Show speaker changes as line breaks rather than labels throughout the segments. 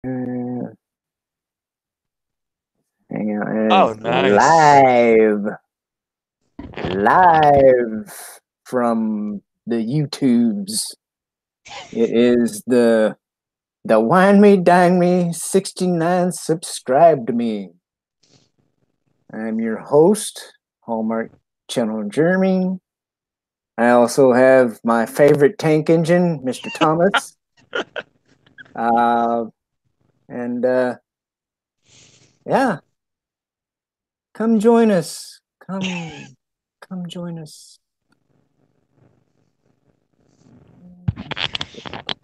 Uh, Hang on,
Oh,
it's
nice.
live from the YouTubes. It is the Wine Me Dine Me 69 subscribe to me. I'm your host, Hallmark Channel Jeremy. I also have my favorite tank engine, Mr. Thomas. Uh, and yeah, come join us. Come join us.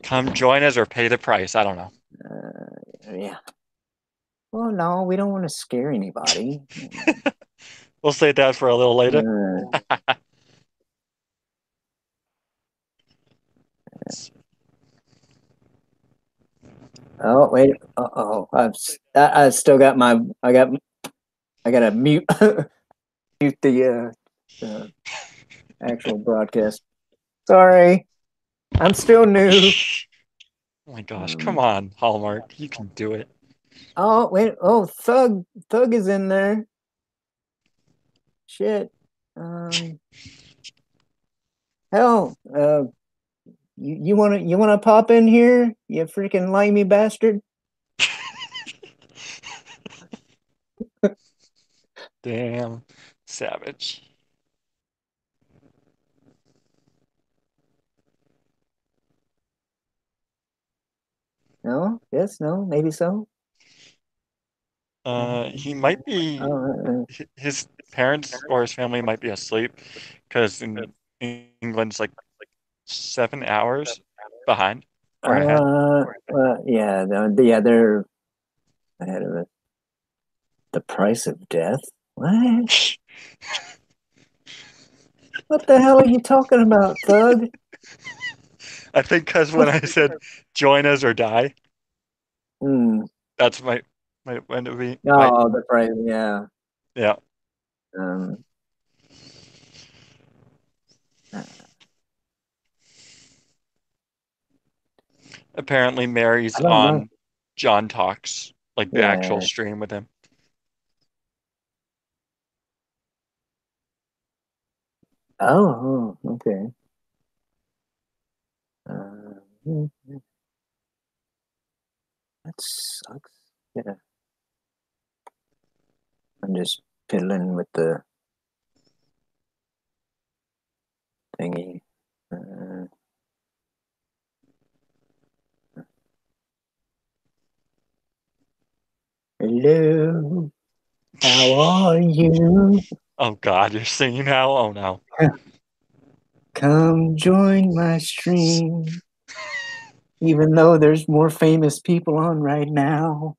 Come join us or pay the price. I don't know.
Yeah. Well, no, we don't want to scare anybody.
We'll save that for a little later.
Uh, oh wait. Oh, I still got my. I got to mute mute the actual broadcast. Sorry, I'm still new.
Oh my gosh, come
Um,
on, Hallmark. You can do it.
oh wait. Oh, Thug is in there. Shit. Um, hell. You wanna pop in here? You freaking limey bastard.
Damn. Savage.
No. Yes. No. Maybe so.
He might be,
Uh,
his parents or his family might be asleep because in England's like 7 hours behind or ahead.
yeah, yeah, they're ahead of it. The price of death? What? What the hell are you talking about, Thug?
I think because when
What?
I said join us or die,
Hmm.
that's my when it be my
Oh, the price. Yeah.
yeah.
Um.
Apparently Mary's
I don't know.
on John Talks, like the actual
Yeah.
stream with him.
Okay. Uh, that sucks. Yeah. I'm just fiddling with the thingy. Uh, Hello, how are you?
Oh God, you're singing now? Oh no.
Come join my stream, even though there's more famous people on right now.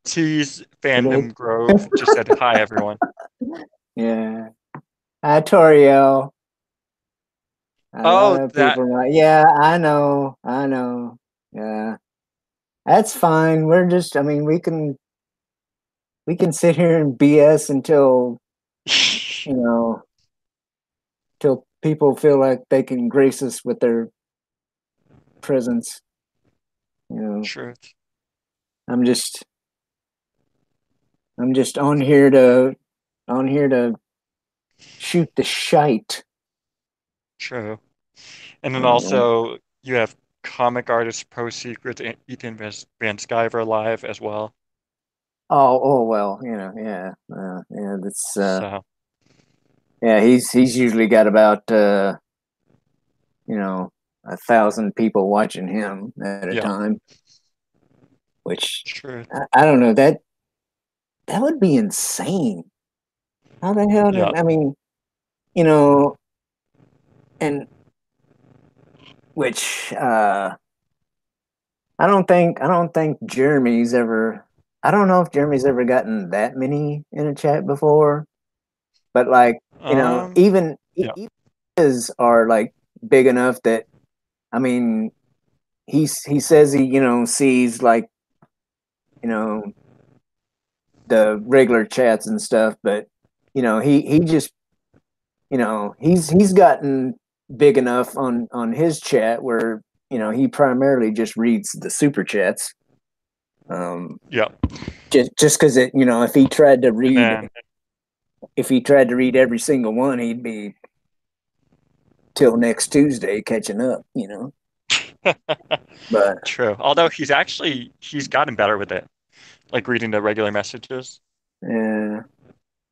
T's
Today.
Fandom Grove just said hi everyone.
Yeah. Hi, Toriel. A lot
Oh,
of
that
people are like, yeah, I know. I know. Yeah. That's fine. I mean, we can sit here and BS until, you know, till people feel like they can grace us with their presence. You know,
truth.
I'm just I'm just on here to shoot the shite.
True. And then
Uh,
also you have comic artist Pro Secrets and Ethan Van Sciver live as well.
oh well, yeah, yeah. That's
So
yeah. He's usually got about 1,000 people watching him at a
yeah,
time, which
truth.
I don't know that would be insane. How the hell
Yeah.
did I mean you know and which I don't think Jeremy's ever. I don't know if Jeremy's ever gotten that many in a chat before, but like
Um
even
yeah.
even his are like big enough that I mean he says he sees like you know the regular chats and stuff, but he just he's gotten big enough on his chat where he primarily just reads the super chats. Um,
Yep.
just because it, if he tried to
And
read,
then
if he tried to read every single one, he'd be till next Tuesday catching up. But
true. Although he's gotten better with it, like reading the regular messages.
yeah.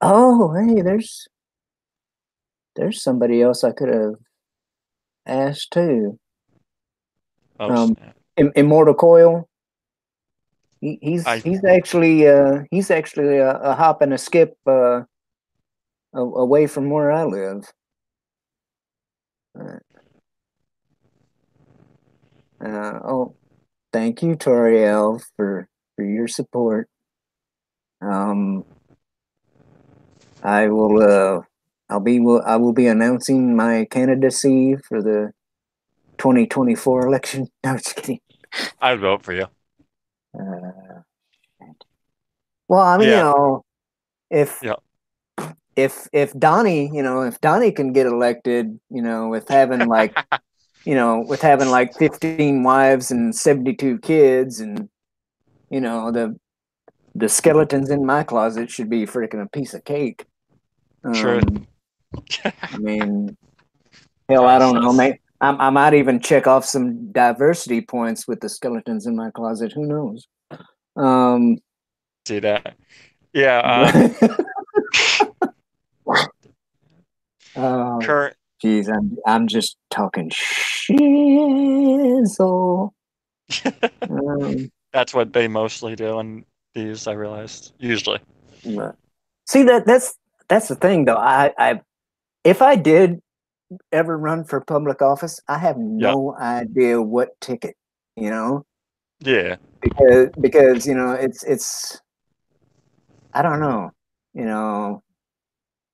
Oh, hey, there's somebody else I could have asked too.
Oh
Um,
snap.
Immortal Coil.
I
He's actually a hop and a skip away from where I live. Uh, oh, thank you, Toriel, for your support. Um, I will I will be announcing my candidacy for the 2024 election. No, just kidding.
I'd vote for you.
Uh, well, I mean,
Yeah.
if
Yeah.
if Donnie, if Donnie can get elected, with having like 15 wives and 72 kids, and the skeletons in my closet should be freaking a piece of cake.
True.
I mean, hell, I don't know.
Priceless.
I might even check off some diversity points with the skeletons in my closet. Who knows? Um,
See that. Yeah.
but, oh,
Current.
geez, I'm just talking shizzle. Um,
That's what they mostly do in these, I realized. Usually.
but- See that's the thing though. I if I did ever run for public office, I have
Yeah.
no idea what ticket, you know,
Yeah.
because it's I don't know, you know,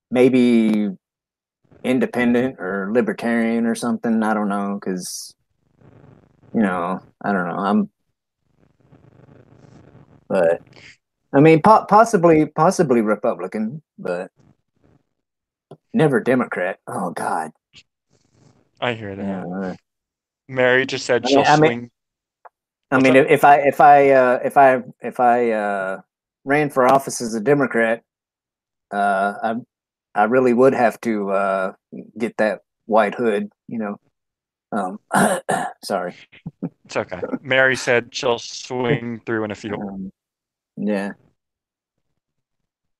maybe independent or libertarian or something. I don't know because I don't know. But I mean, possibly Republican, but never Democrat. Oh God.
I hear that.
Uh,
Mary just said
I mean,
she'll
I mean,
swing.
I
What's
mean,
up?
if I ran for office as a Democrat, I really would have to get that white hood. Um, sorry.
It's okay. Mary said she'll swing through in a few.
Um, yeah.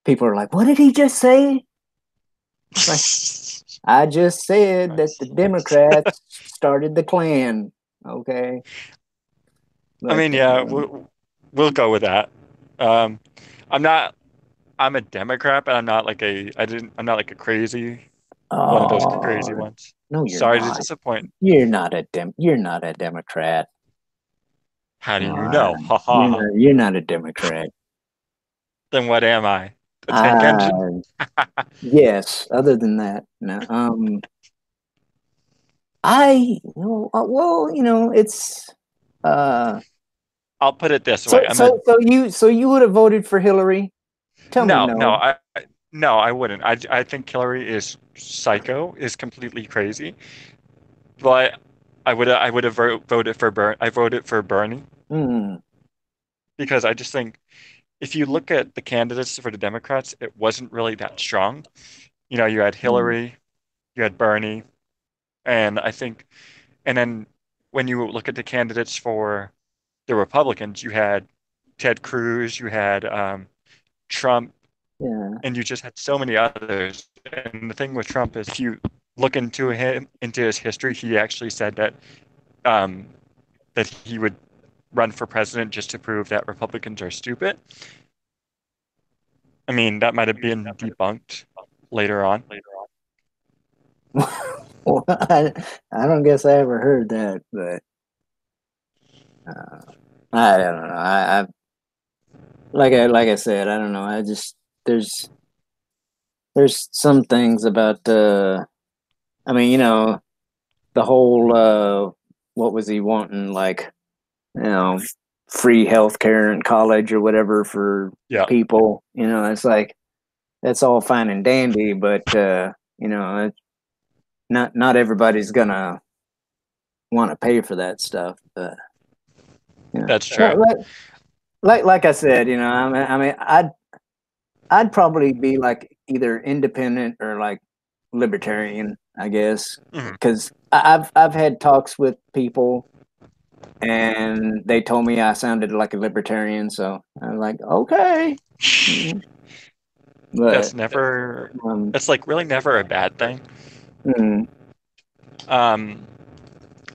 People are like, "What did he just say?" It's like I just said that the
Nice.
Democrats started the Klan. Okay,
I
but
mean, yeah, we'll go with that. Um, I'm not. I'm a Democrat, but I'm not like a. I didn't. I'm not like a crazy one of those crazy
oh
ones.
no, you're
Sorry to
not.
disappoint.
You're not a Democrat.
How do you
Uh,
know? Ha
you're
ha.
not a Democrat.
Then what am I? A tank engine?
Uh, yes. Other than that, no. Well, it's uh.
I'll put it this
So
way. I'm a
so so you would have voted for Hillary? Tell me
no, no.
no.
No, I wouldn't. I think Hillary is psycho, is completely crazy. But I would have voted for I voted for Bernie
Hmm.
because I just think if you look at the candidates for the Democrats, it wasn't really that strong. You had
Hmm.
Hillary, you had Bernie, and I think, and then when you look at the candidates for the Republicans, you had Ted Cruz, you had Trump,
Yeah.
and you just had so many others. And the thing with Trump is, if you look into his history, he actually said um, that he would run for president just to prove that Republicans are stupid. I mean, that might have been debunked later on.
Well, I don't guess I ever heard that, but uh, I don't know. Like I said, I don't know. I just there's there's some things about I mean, the whole what was he wanting, like, you know, free health care in college or whatever for
Yeah,
people. It's like that's all fine and dandy, but not everybody's gonna want to pay for that stuff. But
that's true.
right. like I said, I'd probably be like either independent or like libertarian, I guess,
Mhm.
because I've had talks with people and they told me I sounded like a libertarian, so I'm like, okay. Mm.
That's
But
never,
um,
that's like really never a bad thing.
mm,
Um,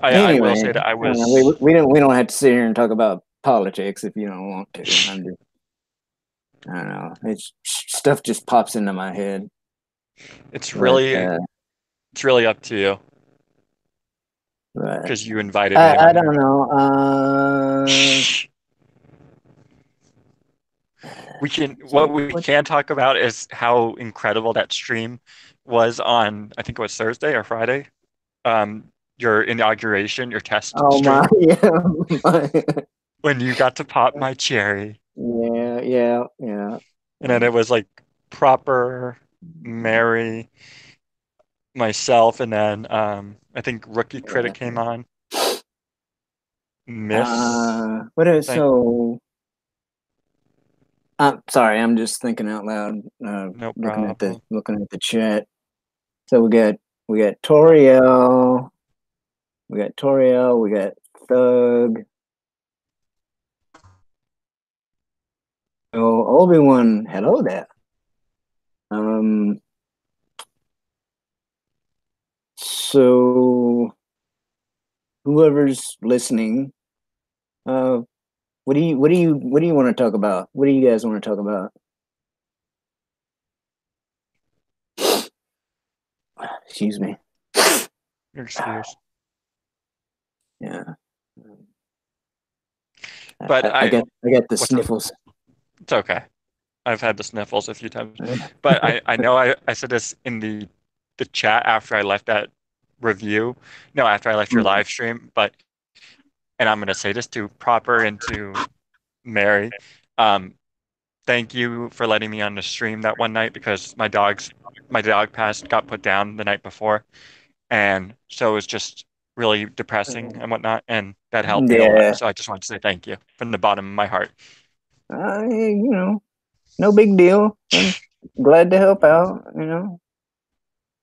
I will
anyway,
say that I
we
was,
we don't have to sit here and talk about politics if you don't want to. I don't know, it's stuff just pops into my head,
it's
but
really, it's really up to you
but
because you invited me
I
on
don't
here.
know.
What
So
we
what?
can talk about is how incredible that stream was on, I think it was Thursday or Friday. Your inauguration, your test
Oh my,
stream,
yeah, my,
when you got to pop my cherry.
yeah, yeah, yeah.
And then it was like proper Mary, myself, and then I think Rookie Critic came
Yeah.
on. Miss,
What is
thank,
so? I'm sorry, I'm just thinking out loud.
no problem.
Looking at the chat. So we got Toriel, we got Thug. Oh, Obi-Wan, hello there. Um, so whoever's listening, uh, what do you want to talk about? What do you guys want to talk about? Excuse me.
Your excuse.
Yeah,
But
I got the
what's up?
sniffles.
It's okay. I've had the sniffles a few times. But I know I said this in the chat after I left that review. No, after I left your
Mm.
live stream, but and I'm gonna say this to Proper and to Mary. Um, thank you for letting me on the stream that one night because my dog passed, got put down the night before, and so it was just really depressing and whatnot, and that helped me a lot.
Yeah,
So I just wanted to say thank you from the bottom of my heart.
no big deal. I'm glad to help out.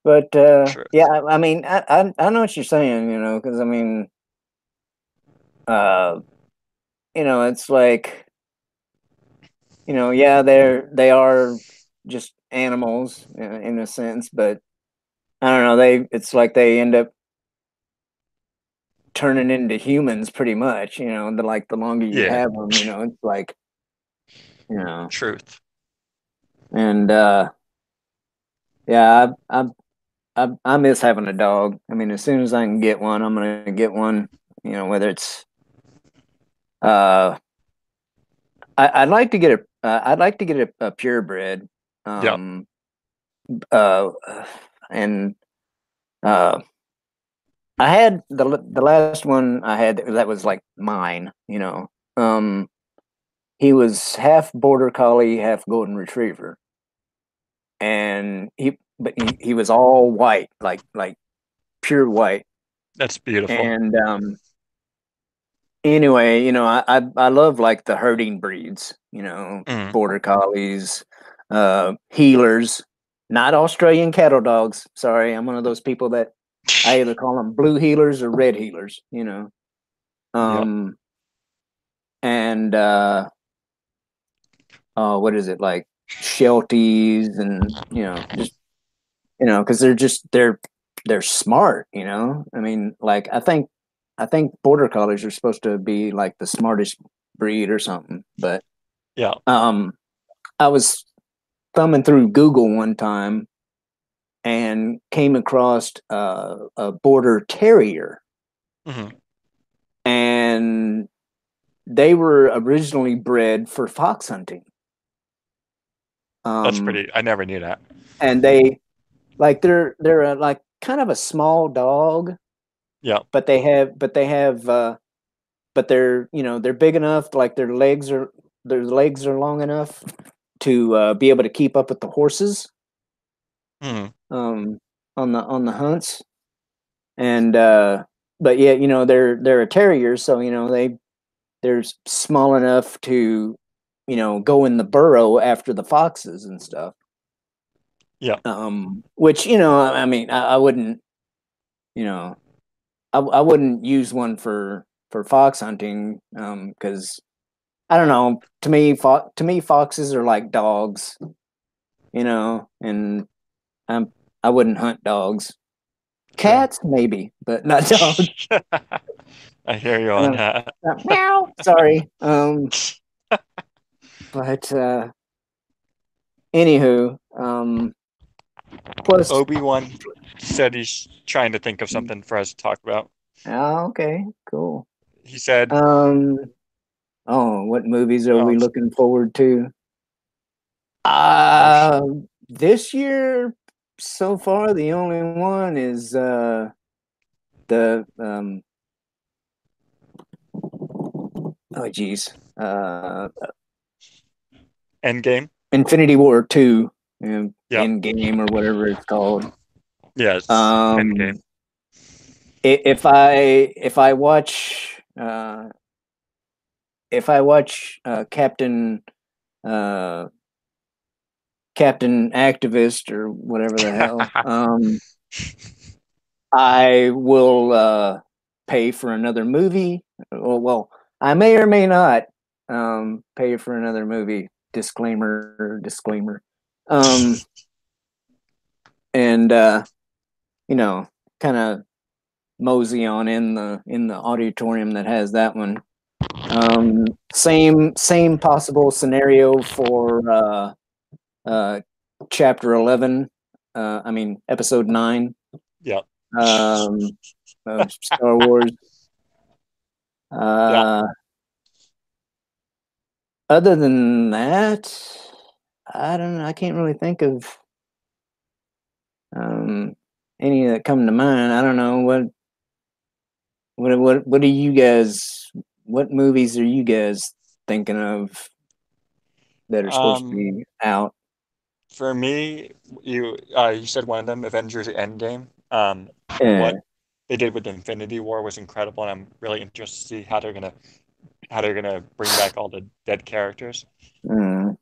But yeah,
Truth.
I mean, I know what you're saying. Because I mean, uh, it's like, yeah, they are just animals in a sense, but I don't know. It's like they end up turning into humans pretty much. The longer you
Yeah,
have them, it's like, you know,
truth.
and yeah, I miss having a dog. I mean, as soon as I can get one, I'm gonna get one. Whether it's uh, I'd like to get a purebred.
Yep,
Um, uh, and uh, I had the last one I had that was like mine. Um, he was half border collie, half golden retriever, and he was all white, like pure white.
that's beautiful.
And anyway, I love like the herding breeds,
Mm.
border collies, healers, not Australian cattle dogs. Sorry, I'm one of those people that I either call them blue healers or red healers.
Yep.
Um, and what is it like Shelties and just because they're smart. I mean, like I think border collies are supposed to be like the smartest breed or something, but
Yeah.
um, I was thumbing through Google one time and came across a border terrier,
Hmm.
and they were originally bred for fox hunting.
That's
Um,
pretty. I never knew that.
and they're like kind of a small dog,
Yep.
but they're big enough, like their legs are long enough to be able to keep up with the horses
Hmm.
um, on the hunts. And but yeah, they're a terrier, so they're small enough to, go in the burrow after the foxes and stuff.
Yeah.
Which I mean, I wouldn't, you know, I wouldn't use one for fox hunting, because I don't know. To me, foxes are like dogs, and I'm I wouldn't hunt dogs.
True.
Cats maybe, but not dogs.
I hear you on
Uh,
that.
Meow. Sorry. But anywho, plus,
Obi-Wan said he's trying to think of something for us to talk about.
oh, okay, cool.
He said,
Um, oh, what movies are
oh,
we looking forward to?
oh,
Uh, this year so far, the only one is the oh geez,
Endgame.
Infinity War 2,
Yep.
Endgame or whatever it's called.
Yes. Endgame.
Um, if I watch uh Captain Activist or whatever the hell, I will pay for another movie. Well, I may or may not pay for another movie. Disclaimer, disclaimer. Um, and you know, kind of mosey on in the auditorium that has that one. Same possible scenario for uh, chapter 11. I mean, episode 9
Yep.
um, of Star Wars.
Yeah.
Uh, Other than that, I don't know. I can't really think of um, any that come to mind. I don't know what do you guys? What movies are you guys thinking of that are supposed to
Um,
be out?
for me, you said one of them, Avengers Endgame.
Yeah.
What they did with Infinity War was incredible, and I'm really interested to see how they're gonna bring back all the dead characters.
Mm.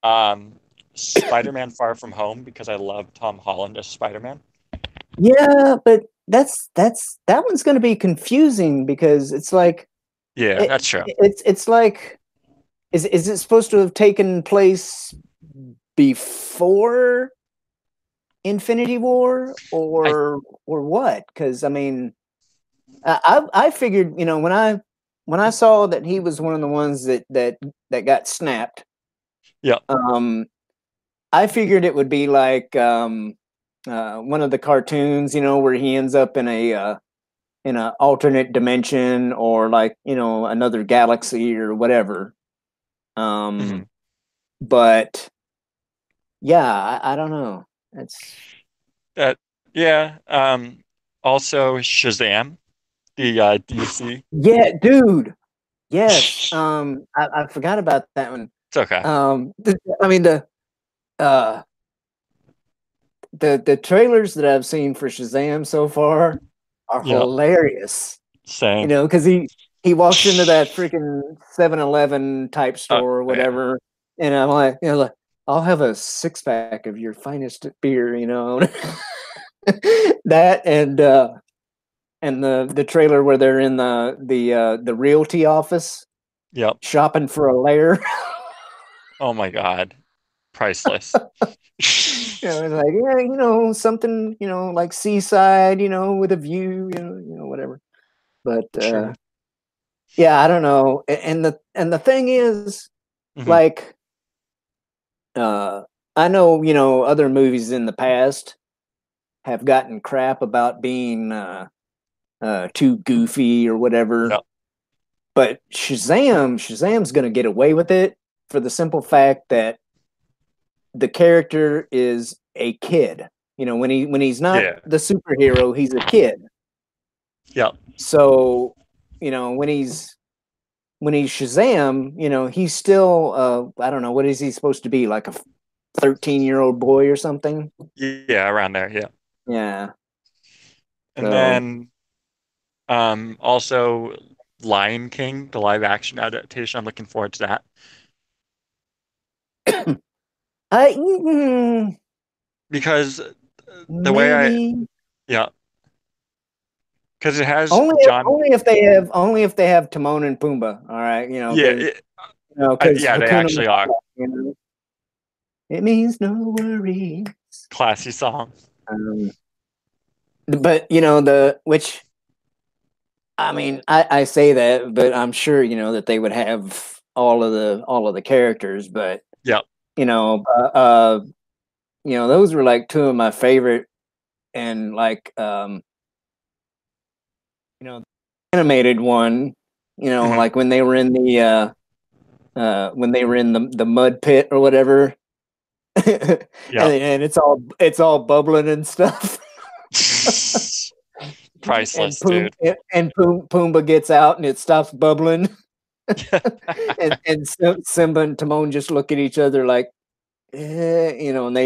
Um, Spider-Man Far From Home because I love Tom Holland as Spider-Man.
Yeah, but that one's going to be confusing because it's like
Yeah,
it,
that's true.
it's like is it supposed to have taken place before Infinity War
I
or what? Because I mean, I figured when I saw that he was one of the ones that got snapped.
Yeah.
Um, I figured it would be like one of the cartoons, where he ends up in a alternate dimension or like another galaxy or whatever.
Mhm.
But yeah, I don't know. It's
That yeah. Also Shazam, the DC.
Yeah, dude. Yes. I forgot about that one.
It's okay.
I mean uh the trailers that I've seen for Shazam so far are
Yeah.
hilarious.
Same.
Because he walks into that freaking 7-Eleven type
Oh
store or
yeah.
whatever, and I'm like, I'll have a 6-pack of your finest beer. That and the trailer where they're in the realty office
Yep.
shopping for a lair.
Oh my God. Priceless.
It's like, yeah, something, like seaside, with a view, whatever. But
True.
yeah, I don't know. And the thing is,
Hmm.
like, uh, I know, other movies in the past have gotten crap about being too goofy or whatever.
Yep.
But Shazam's gonna get away with it for the simple fact that the character is a kid. When he's not
Yeah.
the superhero, he's a kid.
Yep.
So, when he's Shazam, he's still I don't know, what is he supposed to be, like a 13-year-old boy or something?
Yeah. Around there. Yeah.
Yeah.
And
So
then also Lion King, the live action adaptation. I'm looking forward to that
I
because the way
maybe
yeah, because it has
only if they have Timon and Pumbaa. All right,
yeah,
because
yeah, they
Hakuna
actually are
Matata, it means no worries.
classy song.
Um, but the which I mean, I say that, but I'm sure that they would have all of the characters, but
Yep.
you know, uh, uh, those were like two of my favorite, and like animated one,
Hmm.
like when they were in the mud pit or whatever, and
Yep.
it's all bubbling and stuff. and
Priceless,
Poom
dude.
and Pumbaa gets out and it stops bubbling, and Simba and Timon just look at each other like, and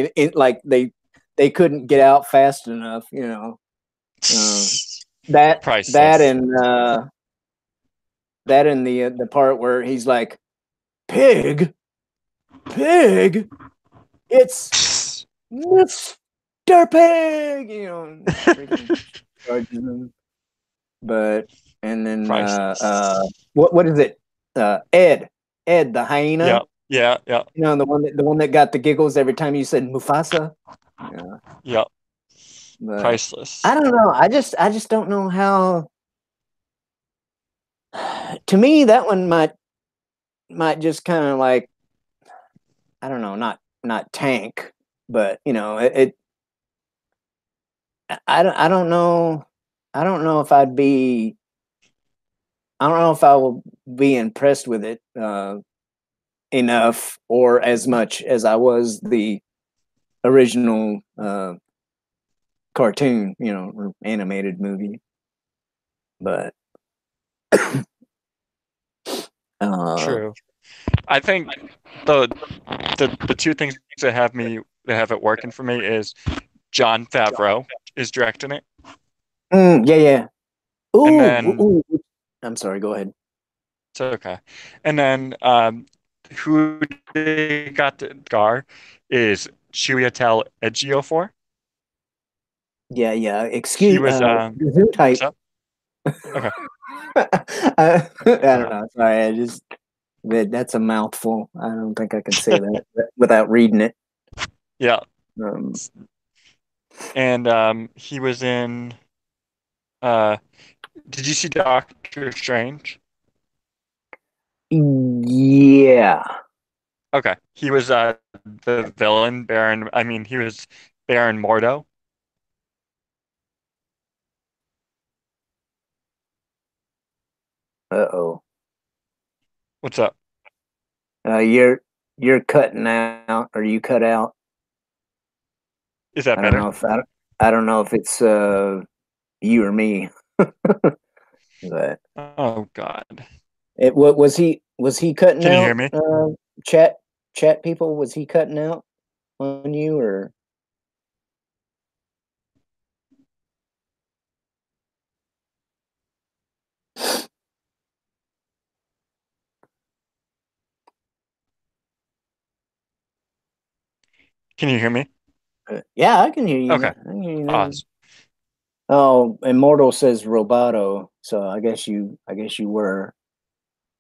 they couldn't get out fast enough, uh, that that
Priceless.
and the part where he's like, pig, pig, it's Mr. Pig, freaking charges him. But and then
Priceless.
what is it? Ed the hyena.
Yep. Yeah. Yeah.
The one that got the giggles every time you said Mufasa. Yeah,
Yep.
but
Priceless.
I don't know. I just don't know how. To me, that one might just kind of like, I don't know, not tank, but I don't know. I don't know if I will be impressed with it enough or as much as I was the original cartoon, or animated movie. But uh,
True. I think the the two things that have it working for me is John Favreau is directing it,
yeah, yeah.
and
Ooh,
then
ooh, ooh. I'm sorry. Go ahead.
it's okay, and then who they got the Gar is Chiwetel Ejiofor.
Yeah, yeah.
He
Excuse
was what's
Gesundheit.
up? Okay,
I don't
uh,
know. Sorry, that's a mouthful. I don't think I can say that without reading it.
yeah,
Um,
and he was in. Uh, did you see Doctor Strange?
yeah.
Okay, he was the villain Baron. I mean, he was Baron Mordo.
Uh-oh.
What's up?
You're cutting out, or you cut out.
Is that
I don't
better?
know if I don't know if it's you or me, but
Oh God.
what was he cutting
Can you hear
out?
me?
Chat chat people, was he cutting out on you, or
Can you hear me?
yeah, I can hear you now.
Okay.
I can hear you now.
Awesome.
Oh, Immortal says Roboto, so I guess you were,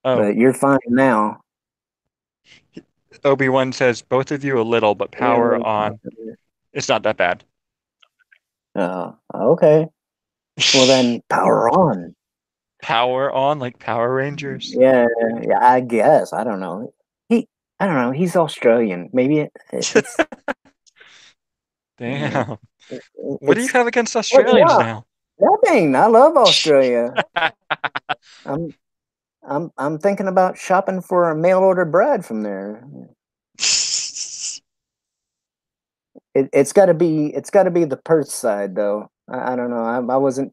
Oh,
but you're fine now.
Obi-Wan says both of you a little, but power on. It's not that bad.
Okay. Well then, power on.
Power on like Power Rangers.
Yeah, yeah, I guess. I don't know. He, I don't know. He's Australian. Maybe it's uh,
Damn. What do you
it's
have against
what?
Australians
No,
now?
nothing. I love Australia. I'm I'm thinking about shopping for a mail order bride from there. It's got to be the Perth side though. I don't know. I wasn't.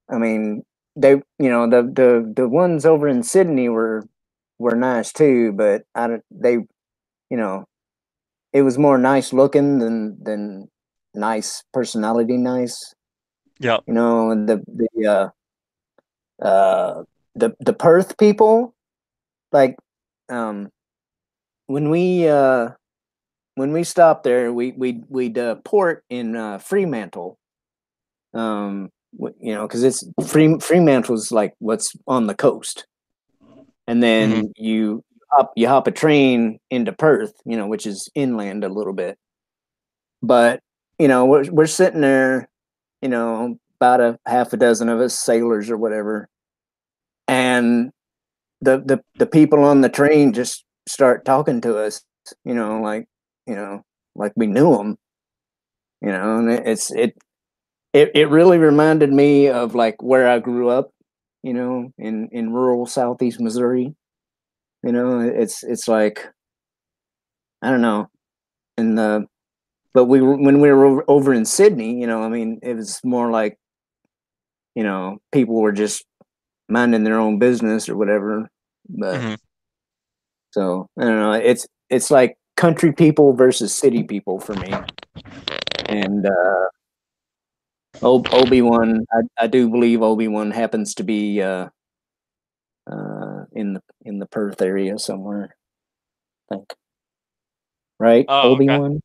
I mean, they the ones over in Sydney were nice too, but I don't they you know it was more nice looking than nice personality nice.
Yep.
The uh the Perth people, like, um when we stopped there, we'd port in Fremantle, because it's Fremantle's like what's on the coast, and
Hmm.
then you hop a train into Perth, which is inland a little bit. But we're sitting there, about a half a dozen of us sailors or whatever, and the people on the train just start talking to us, like, you know, like we knew them, and it really reminded me of like where I grew up, in rural southeast Missouri. It's like, I don't know, and the but when we were over in Sydney, I mean, it was more like, people were just minding their own business or whatever. But
Hmm.
so I don't know. It's like country people versus city people for me. And Obi-Wan, I do believe Obi-Wan happens to be in the Perth area somewhere. I think, right?
Oh, okay.
Obi-Wan.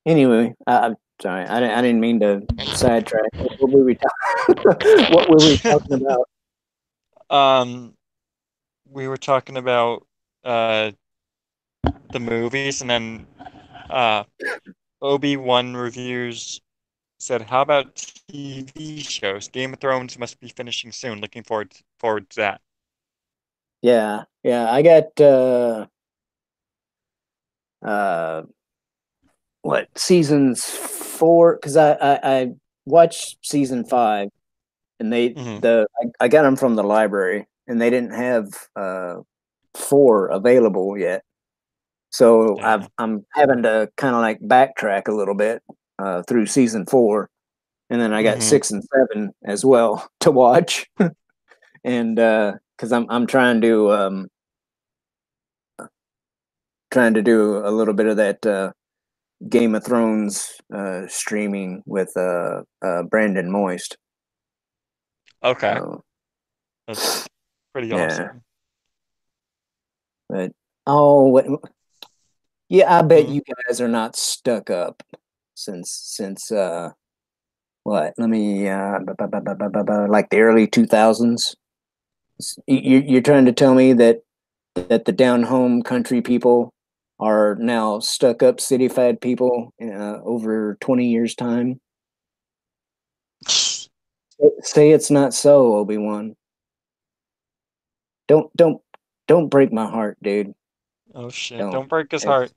Anyway, I'm sorry. I didn't mean to sidetrack. What were we talking? What were we talking about?
Um, we were talking about uh the movies, and then uh Obi-Wan reviews said, "How about TV shows? Game of Thrones must be finishing soon. Looking forward to that."
Yeah, yeah. I got uh what, seasons four, because I watched season five, and
Hmm.
I got them from the library, and they didn't have four available yet. So
Yeah.
I'm having to kind of like backtrack a little bit through season four, and then I got
Hmm.
six and seven as well to watch, and because I'm trying to do a little bit of that Game of Thrones streaming with Brandon Moist.
Okay.
So
That's pretty
yeah,
awesome.
but oh, yeah, I bet
Hmm.
you guys are not stuck up since what? Let me like the early 2000s. You're trying to tell me that the down home country people are now stuck up city-fied people over 20 years time? Say it's not so, Obi-Wan. Don't don't don't break my heart, dude.
Oh shit!
Don't.
Don't break his heart.
It's,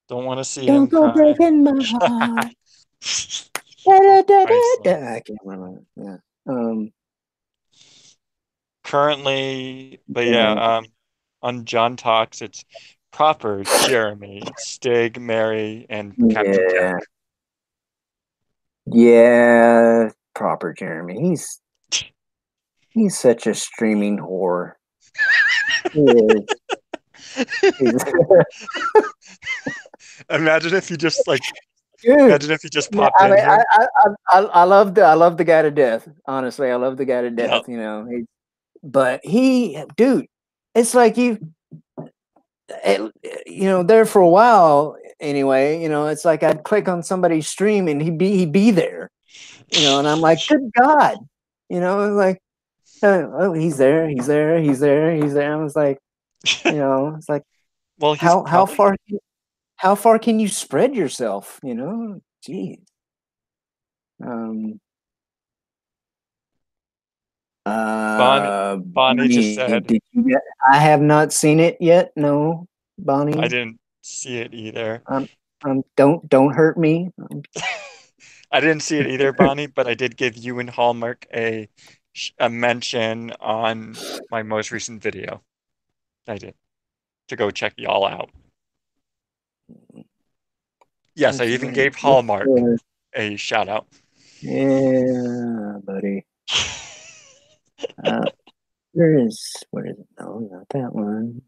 Don't want to see
don't
him
go
cry.
breaking my heart. Da, da, da, da,
Priceless.
da. I can't remember. Yeah.
Currently, but yeah,
Yeah.
on John Talks, it's Proper, Jeremy, Stig, Mary, and Captain
Yeah.
Jack.
Yeah. Proper Jeremy. He's such a streaming whore. He is. He's,
Imagine if you just like,
dude.
imagine if you just
Yeah,
popped
I
in
mean,
here.
I love the guy to death. Honestly, I love the guy to
Yeah.
death. But dude, it's like it, there for a while anyway. It's like I'd click on somebody's stream and he'd be there. And I'm like, good God, like, oh, he's there, he's there, he's there, he's there. I was like, it's like,
Well, he's
how
probably
far can you spread yourself? Geez. Um,
Bonnie just
Bonnie,
said,
did you get? I have not seen it yet. No,
I
Bonnie.
didn't see it either.
Don't hurt me.
I didn't see it either, Bonnie, but I did give you and Hallmark a mention on my most recent video. I did to go check y'all out. Yes, I
What's
even
the
gave
what's
Hallmark
the
a shout out.
Yeah, buddy. Uh, where is it? No, not that one.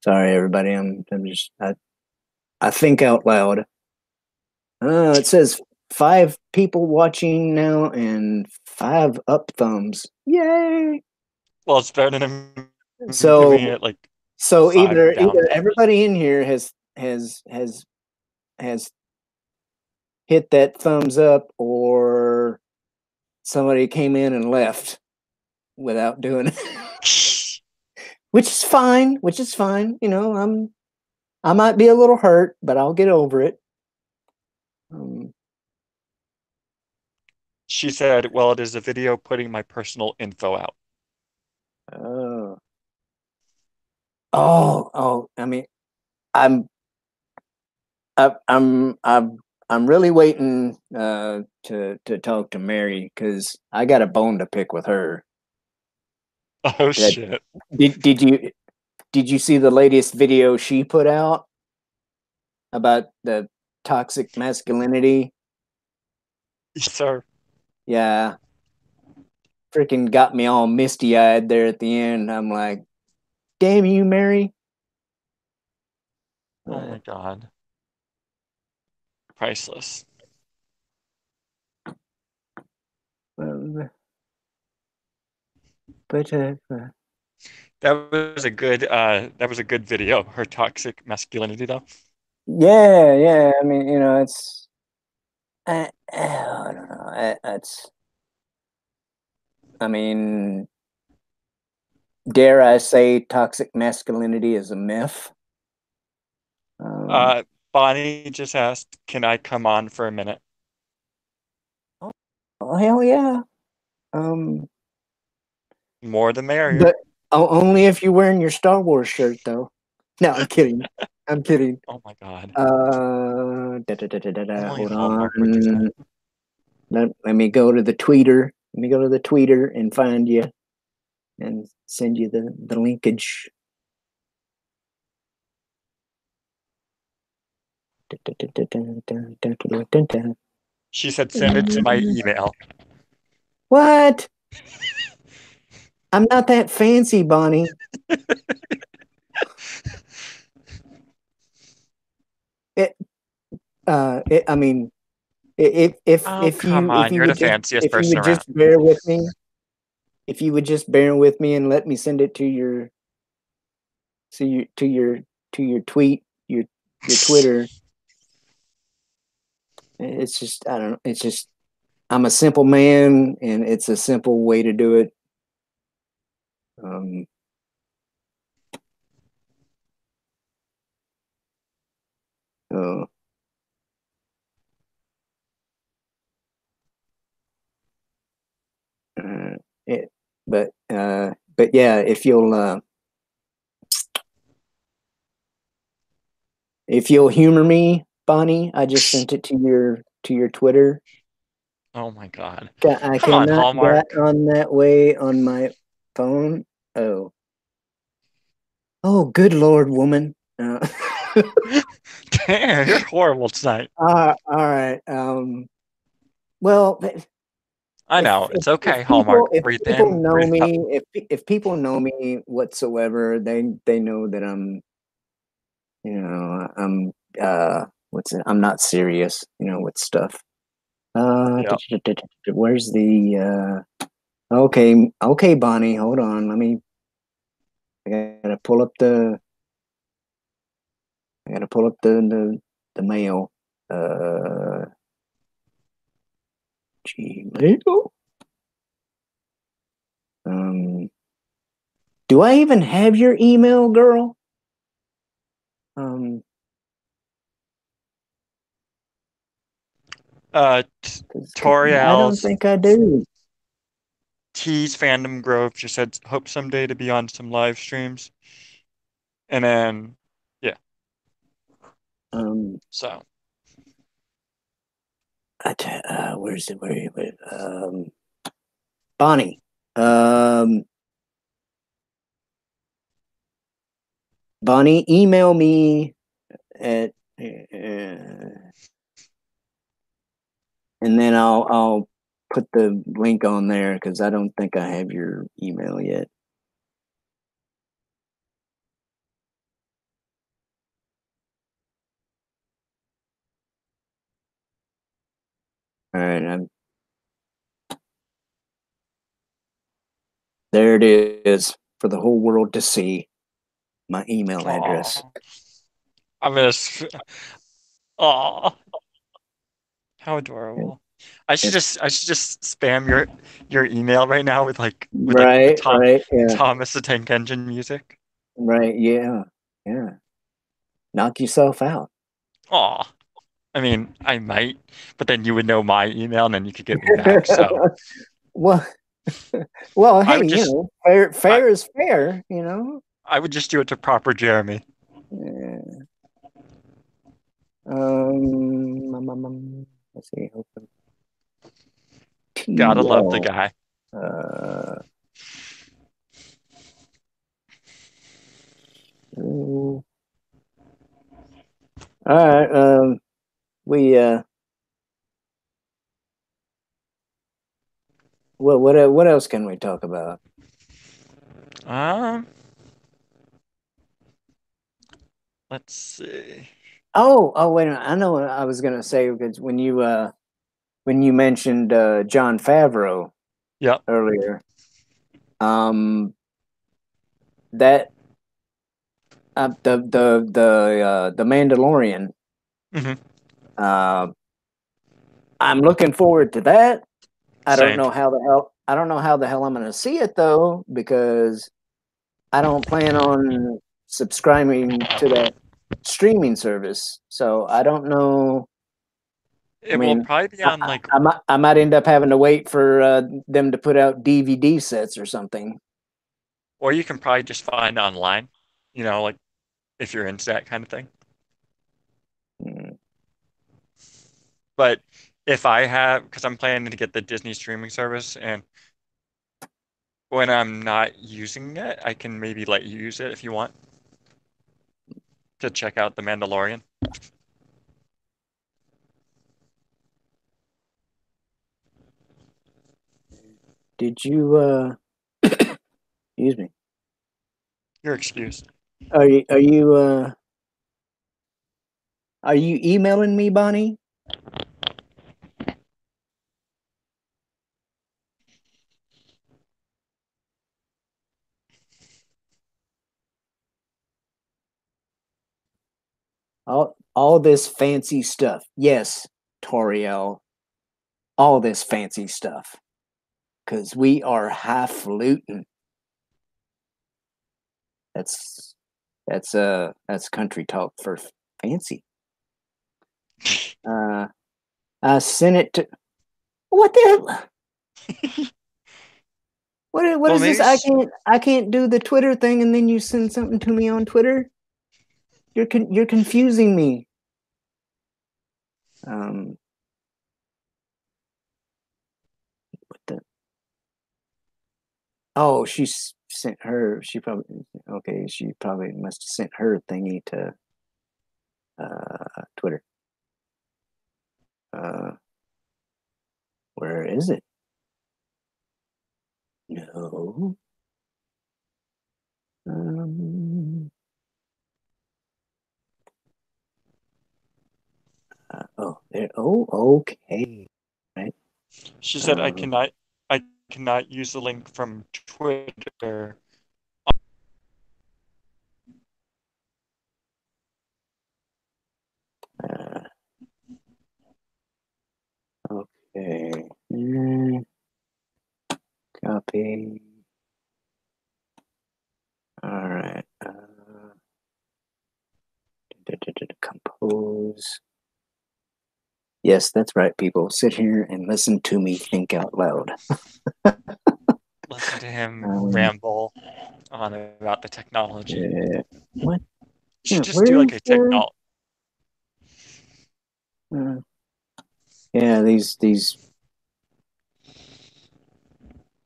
Sorry, everybody. I'm just I think out loud. It says 5 people watching now and 5 up thumbs. Yay!
Well, it's better than giving
So
it like
so
five down
either
thumbs.
everybody in here has hit that thumbs up, or somebody came in and left without doing it. Which is fine. Which is fine. I might be a little hurt, but I'll get over it. Um,
She said, "Well, it is a video putting my personal info out."
oh, oh. I mean, I'm, I'm, I'm really waiting to talk to Mary because I got a bone to pick with her.
Oh
That
shit.
did you see the latest video she put out about the toxic masculinity?
Yes, sir.
Yeah, freaking got me all misty eyed there at the end. I'm like, damn you, Mary.
Oh
Uh,
my God. Priceless.
um, but
That was a good video. Her toxic masculinity though.
yeah, yeah. I mean, it's I don't know. It's I mean, dare I say, toxic masculinity is a myth. Um,
Uh Bonnie just asked, "Can I come on for a minute?"
oh, hell yeah. Um,
More the merrier.
but only if you're wearing your Star Wars shirt, though. No, I'm kidding. I'm kidding.
Oh my God. Only
Hold
Hallmark would do that.
on. Let me go to the tweeter. Let me go to the tweeter and find you and send you the linkage.
She said, "Send it to my email."
What? I'm not that fancy, Bonnie. It, I mean,
Oh, come
if
on.
you
You're the
would just
fanciest
if you
person
would
around.
just bear with me, if you would just bear with me and let me send it to your tweet, your Twitter. It's just I don't know. It's just I'm a simple man, and it's a simple way to do it. Um, uh, uh, it, but yeah, if you'll humor me, Bonnie, I just sent it to your Twitter.
Oh my God.
I
Come on,
cannot get
Hallmark.
on that way on my phone. Oh, oh, good Lord, woman.
Damn, you're horrible tonight.
All right. Well,
I know. It's okay,
people
Hallmark. Breathe in,
know
breathe out.
me, if people know me whatsoever, they know that I'm what's it? I'm not serious, with stuff.
Yep.
Where's the okay, Bonnie, hold on. I gotta pull up the I gotta pull up the mail. Uh, Gmail. Um, do I even have your email, girl? Um, I don't
Toriel's
think I do.
T's Fandom Grove just said, "Hope someday to be on some live streams." And then, yeah.
Um,
So,
where's it? Bonnie. Um, Bonnie, email me at, and then I'll put the link on there because I don't think I have your email yet. All right, there it is for the whole world to see. My email address.
Aw. I'm gonna. Aw, how adorable. I should just spam your email right now with like the
Right, right, yeah,
Thomas the Tank Engine music.
right, yeah, yeah. Knock yourself out.
Aw. I mean, I might, but then you would know my email and then you could get me back. So
well, well,
I
hey,
would just
fair,
I
fair is fair.
I would just do it to proper Jeremy.
Yeah. Let's see. Open
Gotta love the
TL.
guy.
Uh, all right. We what else can we talk about?
Um, let's see.
Oh, wait a minute. I know what I was gonna say because when you mentioned John Favreau
Yep.
earlier, um, that the Mandalorian.
Hmm.
Uh, I'm looking forward to that.
Same.
I don't know how the hell I'm going to see it though because I don't plan on subscribing to that streaming service. So I don't know. I
It will
mean,
probably be
I,
on like,
I might end up having to wait for them to put out DVD sets or something.
or you can probably just find it online. Like if you're into that kind of thing.
Mm.
But if I have, because I'm planning to get the Disney streaming service, and when I'm not using it, I can maybe let you use it if you want to check out The Mandalorian.
Did you? Excuse me.
You're excused.
Are you emailing me, Bonnie? All this fancy stuff. Yes, Toriel. All this fancy stuff. Cause we are highfalutin. That's that's country talk for fancy. Uh I sent it to what the hell? What
Well,
is this?
maybe
I can't do the Twitter thing and then you send something to me on Twitter? You're confusing me. Um what the Oh, sent her. She probably okay. She probably must have sent her thingy to Twitter. Uh, where is it? No. Um, oh, there. Oh, okay. Right.
she said
Um,
I cannot use the link from Twitter.
uh, okay. Mm, copy. All right. Compose. Yes, that's right, people. Sit here and listen to me think out loud.
Listen to him
Um,
ramble on about the technology.
what?
You
Yeah,
should just do like
where's
a
the?
technology.
Uh, yeah, these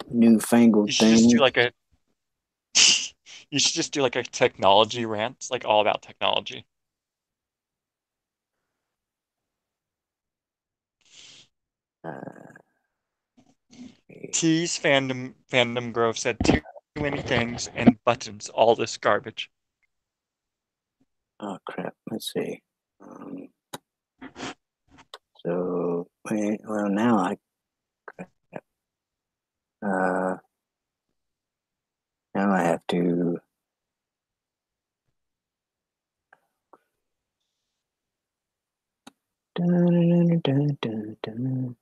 newfangled
You should just do
things.
like a you should just do like a technology rant, like all about technology.
Uh,
T's fandom grove said too many things and buttons all this garbage.
oh crap. Let's see. So Well, now uh now I have to. Dun, dun, dun, dun.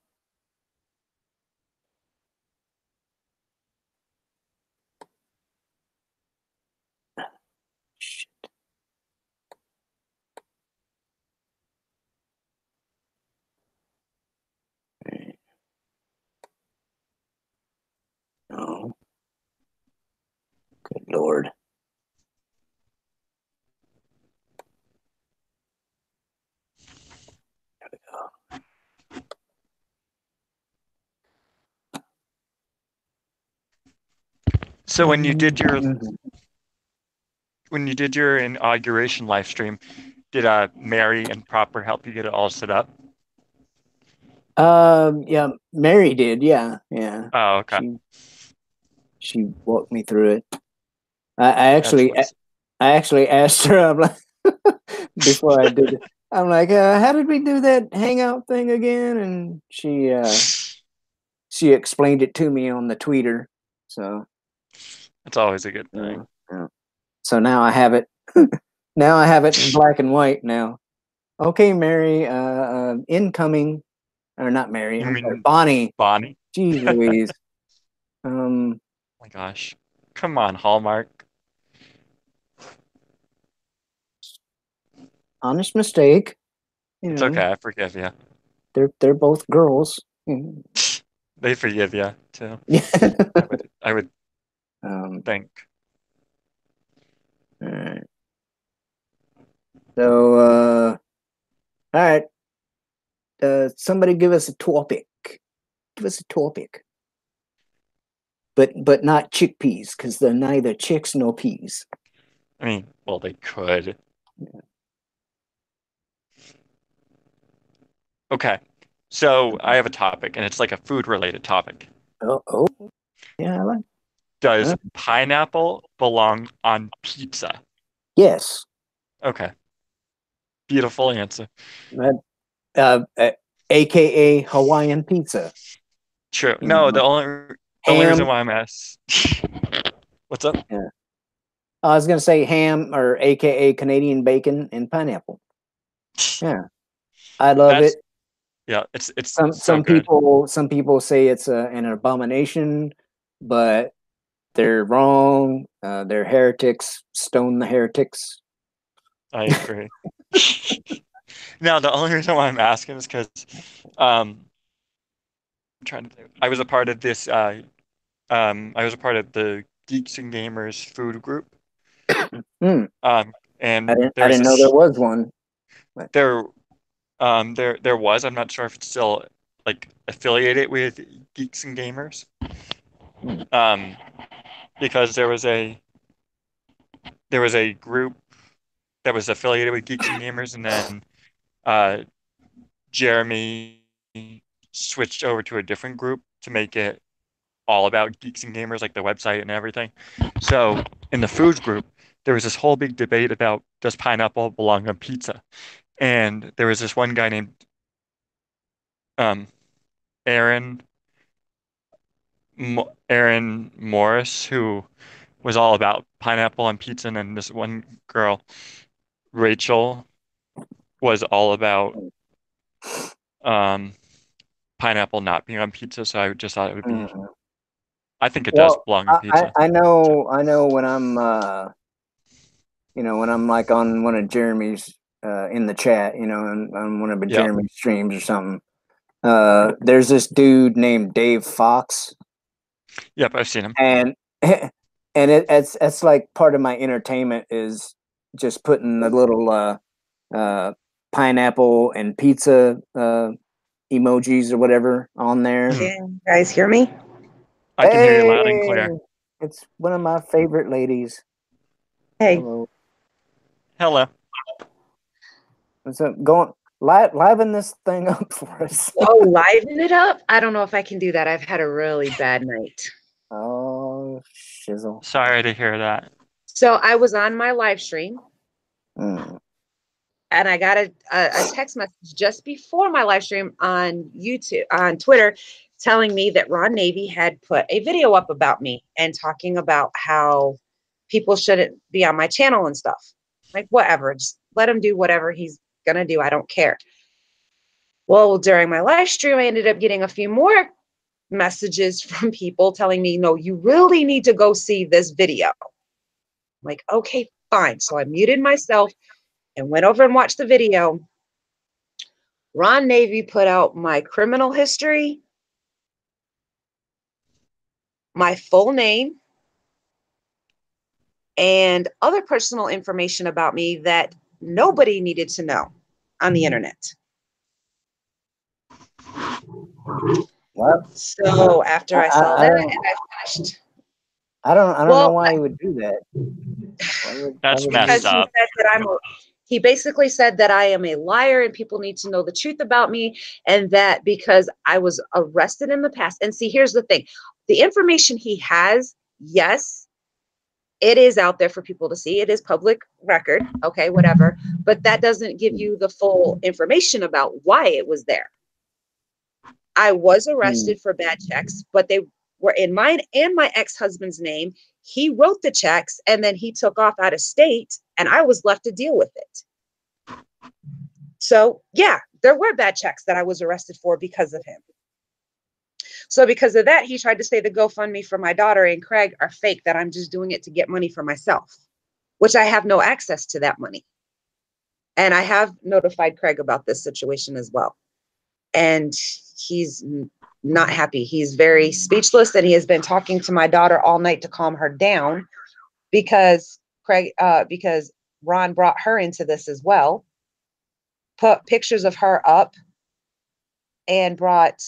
Shit. Oh, good lord.
So when you did your inauguration live stream, did Mary and Proper help you get it all set up?
Yeah, Mary did. Yeah, yeah.
Oh, okay.
She she walked me through it. I, I
That's
actually
what's
I actually asked her. I'm like, before I did it, I'm like, how did we do that hangout thing again? And she explained it to me on the tweeter. So
it's always a good thing.
uh, yeah. So now I have it. Now I have it in black and white. Now, okay, Mary, incoming or not Mary?
You
I'm sorry,
mean
Bonnie.
Bonnie?
Jeez Louise. Um,
My gosh. Come on, Hallmark.
honest mistake. You
It's
know,
okay, I forgive you.
they're both girls. Mm.
They forgive you too.
Yeah.
I would
um,
think.
all right. So, all right. Somebody give us a topic. Give us a topic, but not chickpeas because they're neither chicks nor peas.
I mean, well, they could. Okay. So I have a topic, and it's like a food-related topic.
Oh, oh, yeah, I like.
Does pineapple belong on pizza?
Yes,
Okay. Beautiful answer.
that, uh, uh, aka Hawaiian pizza.
True.
You
No,
know,
the only reason
ham.
why I'm what's up?
Yeah. I was gonna say ham or aka Canadian bacon and pineapple. Yeah, I love
That's
it.
yeah, it's
Some
so
some
good.
people some people say it's an abomination, but they're wrong. They're heretics. Stone the heretics.
I agree. Now, the only reason why I'm asking is because um I'm trying to think. I was a part of the Geeks and Gamers food group.
Hmm. I
And
didn't. I
there's
didn't know there
this
was one. But,
there there was, I'm not sure if it's still like affiliated with Geeks and Gamers.
hmm.
Um, because there was a group that was affiliated with Geeks and Gamers, and then uh, Jeremy switched over to a different group to make it all about Geeks and Gamers, like the website and everything. So in the foods group, there was this whole big debate about does pineapple belong on pizza? And there was this one guy named um, Aaron Aaron Morris who was all about pineapple on pizza, and then this one girl, Rachel, was all about um, pineapple not being on pizza. So I just thought it would be.
Hmm.
I think it does
Well,
belong on pizza.
I know when I'm when I'm like on one of Jeremy's in the chat, on one of
Yep.
Jeremy's streams or something. There's this dude named Dave Fox,
Yep. I've seen him.
and it's like part of my entertainment is just putting the little uh, pineapple and pizza emojis or whatever on there.
Mhm.
Can you guys hear me?
I can hear you
Hey,
loud and clear.
it's one of my favorite ladies.
Hey.
Hello.
Hello.
What's up? Going liven this thing up for us.
Oh, liven it up? I don't know if I can do that. I've had a really bad night.
Oh, shizzle.
Sorry to hear that.
So I was on my live stream
Mm.
and I got a text message just before my live stream on YouTube, on Twitter, telling me that Ron Navy had put a video up about me and talking about how people shouldn't be on my channel and stuff. Like, whatever, just let him do whatever he's gonna do. I don't care. Well, during my live stream, I ended up getting a few more messages from people telling me, no, you really need to go see this video. I'm like, okay, fine. So I muted myself and went over and watched the video. Ron Navy put out my criminal history, my full name, and other personal information about me that nobody needed to know on the internet.
Well,
So after I saw that, and I finished.
I don't know why he would do that.
That's
would
messed
Because he
up.
said that he basically said that I am a liar and people need to know the truth about me, and that because I was arrested in the past. And see, here's the thing. The information he has, yes, it is out there for people to see. It is public record. Okay, whatever. But that doesn't give you the full information about why it was there. I was arrested for bad checks, but they were in mine and my ex-husband's name. He wrote the checks and then he took off out of state and I was left to deal with it. So yeah, there were bad checks that I was arrested for because of him. So because of that, he tried to say the GoFundMe for my daughter and Craig are fake, that I'm just doing it to get money for myself, which I have no access to that money. And I have notified Craig about this situation as well. And he's not happy. He's very speechless, and he has been talking to my daughter all night to calm her down because because Ron brought her into this as well, put pictures of her up, and brought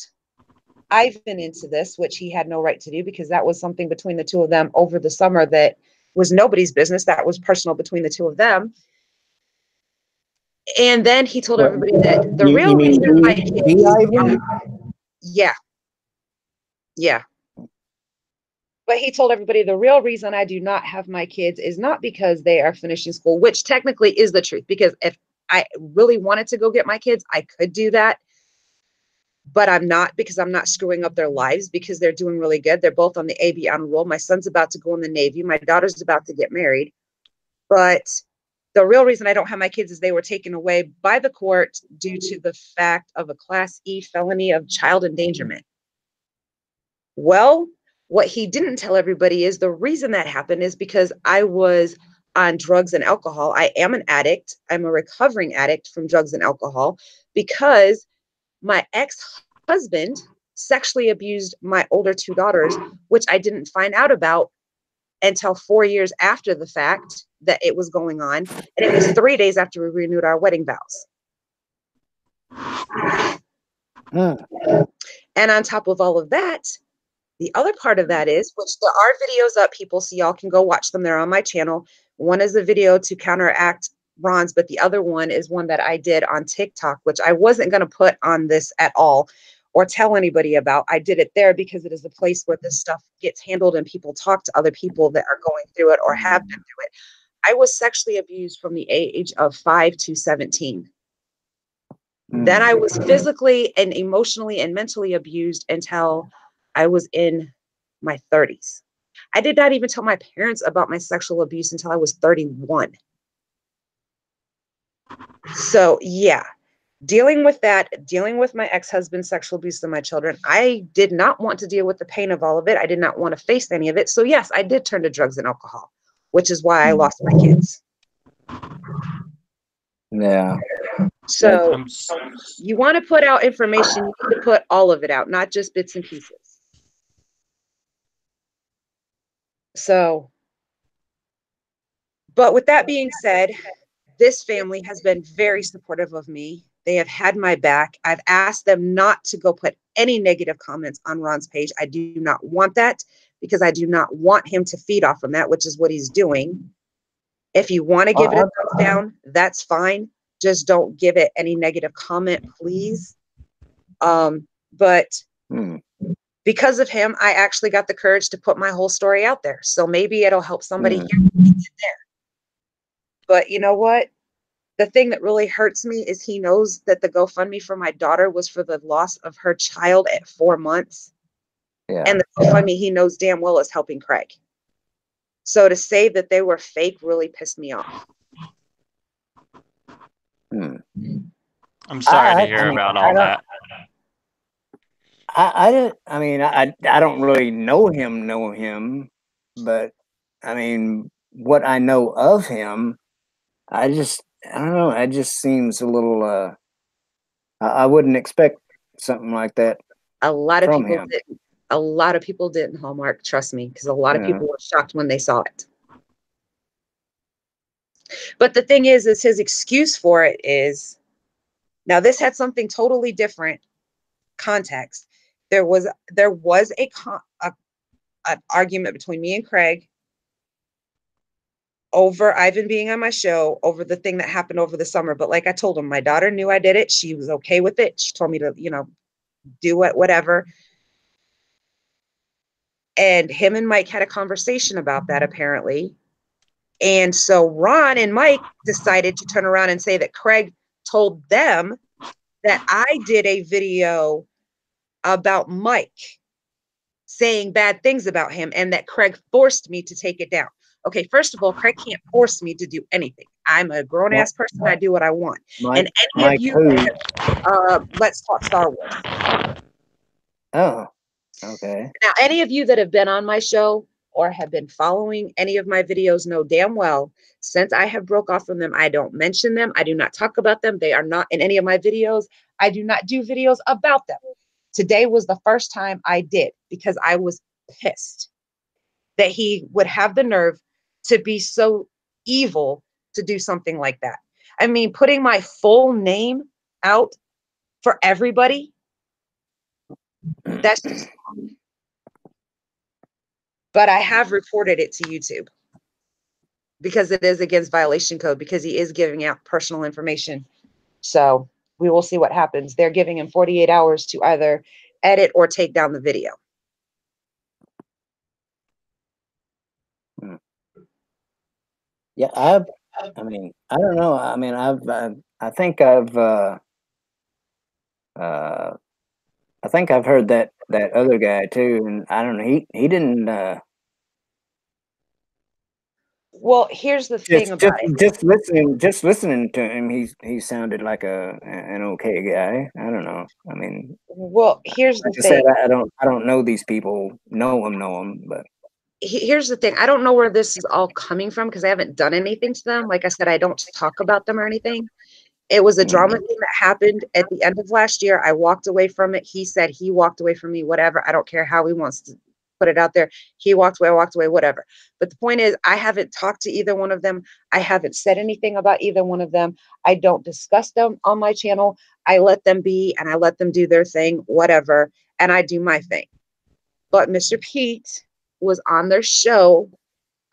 Ivan into this, which he had no right to do because that was something between the two of them over the summer that was nobody's business. That was personal between the two of them. And then he told everybody that the real reason my kids, yeah. But he told everybody the real reason I do not have my kids is not because they are finishing school, which technically is the truth. Because if I really wanted to go get my kids, I could do that. But I'm not, because I'm not screwing up their lives, because they're doing really good. They're both on the AB honor roll. My son's about to go in the Navy. My daughter's about to get married. But the real reason I don't have my kids is they were taken away by the court due to the fact of a Class E felony of child endangerment. Well, what he didn't tell everybody is the reason that happened is because I was on drugs and alcohol. I am an addict. I'm a recovering addict from drugs and alcohol because my ex-husband sexually abused my older two daughters, which I didn't find out about until 4 years after the fact that it was going on. And it was 3 days after we renewed our wedding vows. And on top of all of that, the other part of that is, which there are videos up, people, so y'all can go watch them. They're on my channel. One is a video to counteract Ron's, but the other one is one that I did on TikTok, which I wasn't going to put on this at all or tell anybody about. I did it there because it is the place where this stuff gets handled and people talk to other people that are going through it or have been through it. I was sexually abused from the age of 5 to 17. Then I was physically and emotionally and mentally abused until I was in my 30s. I did not even tell my parents about my sexual abuse until I was 31. So yeah, dealing with that, dealing with my ex-husband's sexual abuse of my children, I did not want to deal with the pain of all of it. I did not want to face any of it. So yes, I did turn to drugs and alcohol, which is why I lost my kids.
Yeah.
So you want to put out information, you need to put all of it out, not just bits and pieces. So, but with that being said, this family has been very supportive of me. They have had my back. I've asked them not to go put any negative comments on Ron's page. I do not want that because I do not want him to feed off from that, which is what he's doing. If you want to give it a thumbs down, that's fine. Just don't give it any negative comment, please. But because of him, I actually got the courage to put my whole story out there. So maybe it'll help somebody hear what he did there. But you know what? The thing that really hurts me is he knows that the GoFundMe for my daughter was for the loss of her child at 4 months.
Yeah.
And the GoFundMe he knows damn well is helping Craig. So to say that they were fake really pissed me off.
I'm sorry to hear about all that.
I don't really know him, but I mean, what I know of him, I don't know. It just seems a little. I wouldn't expect something like that
A lot of
from
people
him.
didn't. A lot of people didn't, Hallmark. Trust me, because a lot of
Yeah.
people were shocked when they saw it. But the thing is his excuse for it is, now this had something totally different context. There was an argument between me and Craig over Ivan being on my show over the thing that happened over the summer. But like I told him, my daughter knew I did it. She was okay with it. She told me to, do it, whatever. And him and Mike had a conversation about that, apparently. And so Ron and Mike decided to turn around and say that Craig told them that I did a video about Mike saying bad things about him and that Craig forced me to take it down. Okay, first of all, Craig can't force me to do anything. I'm a grown ass person. I do what I want.
Mike,
and any
Mike
of you,
who?
let's talk Star Wars.
Oh, okay.
Now, any of you that have been on my show or have been following any of my videos know damn well, since I have broke off from them, I don't mention them. I do not talk about them. They are not in any of my videos. I do not do videos about them. Today was the first time I did because I was pissed that he would have the nerve to be so evil to do something like that. I mean, putting my full name out for everybody, that's just wrong. But I have reported it to YouTube because it is against violation code, because he is giving out personal information. So we will see what happens. They're giving him 48 hours to either edit or take down the video.
Yeah, I mean, I don't know. I mean, I think I think I've heard that other guy too, and I don't know. He didn't.
Well, here's the thing about it.
Just listening to him, he sounded like an okay guy. I don't know. I mean,
Well, here's the
like I said,
thing.
I don't know these people. Know them, but
Here's the thing. I don't know where this is all coming from because I haven't done anything to them. Like I said, I don't talk about them or anything. It was a drama thing that happened at the end of last year. I walked away from it. He said he walked away from me, whatever. I don't care how he wants to put it out there. He walked away, I walked away, whatever. But the point is, I haven't talked to either one of them. I haven't said anything about either one of them. I don't discuss them on my channel. I let them be and I let them do their thing, whatever. And I do my thing. But Mr. Pete was on their show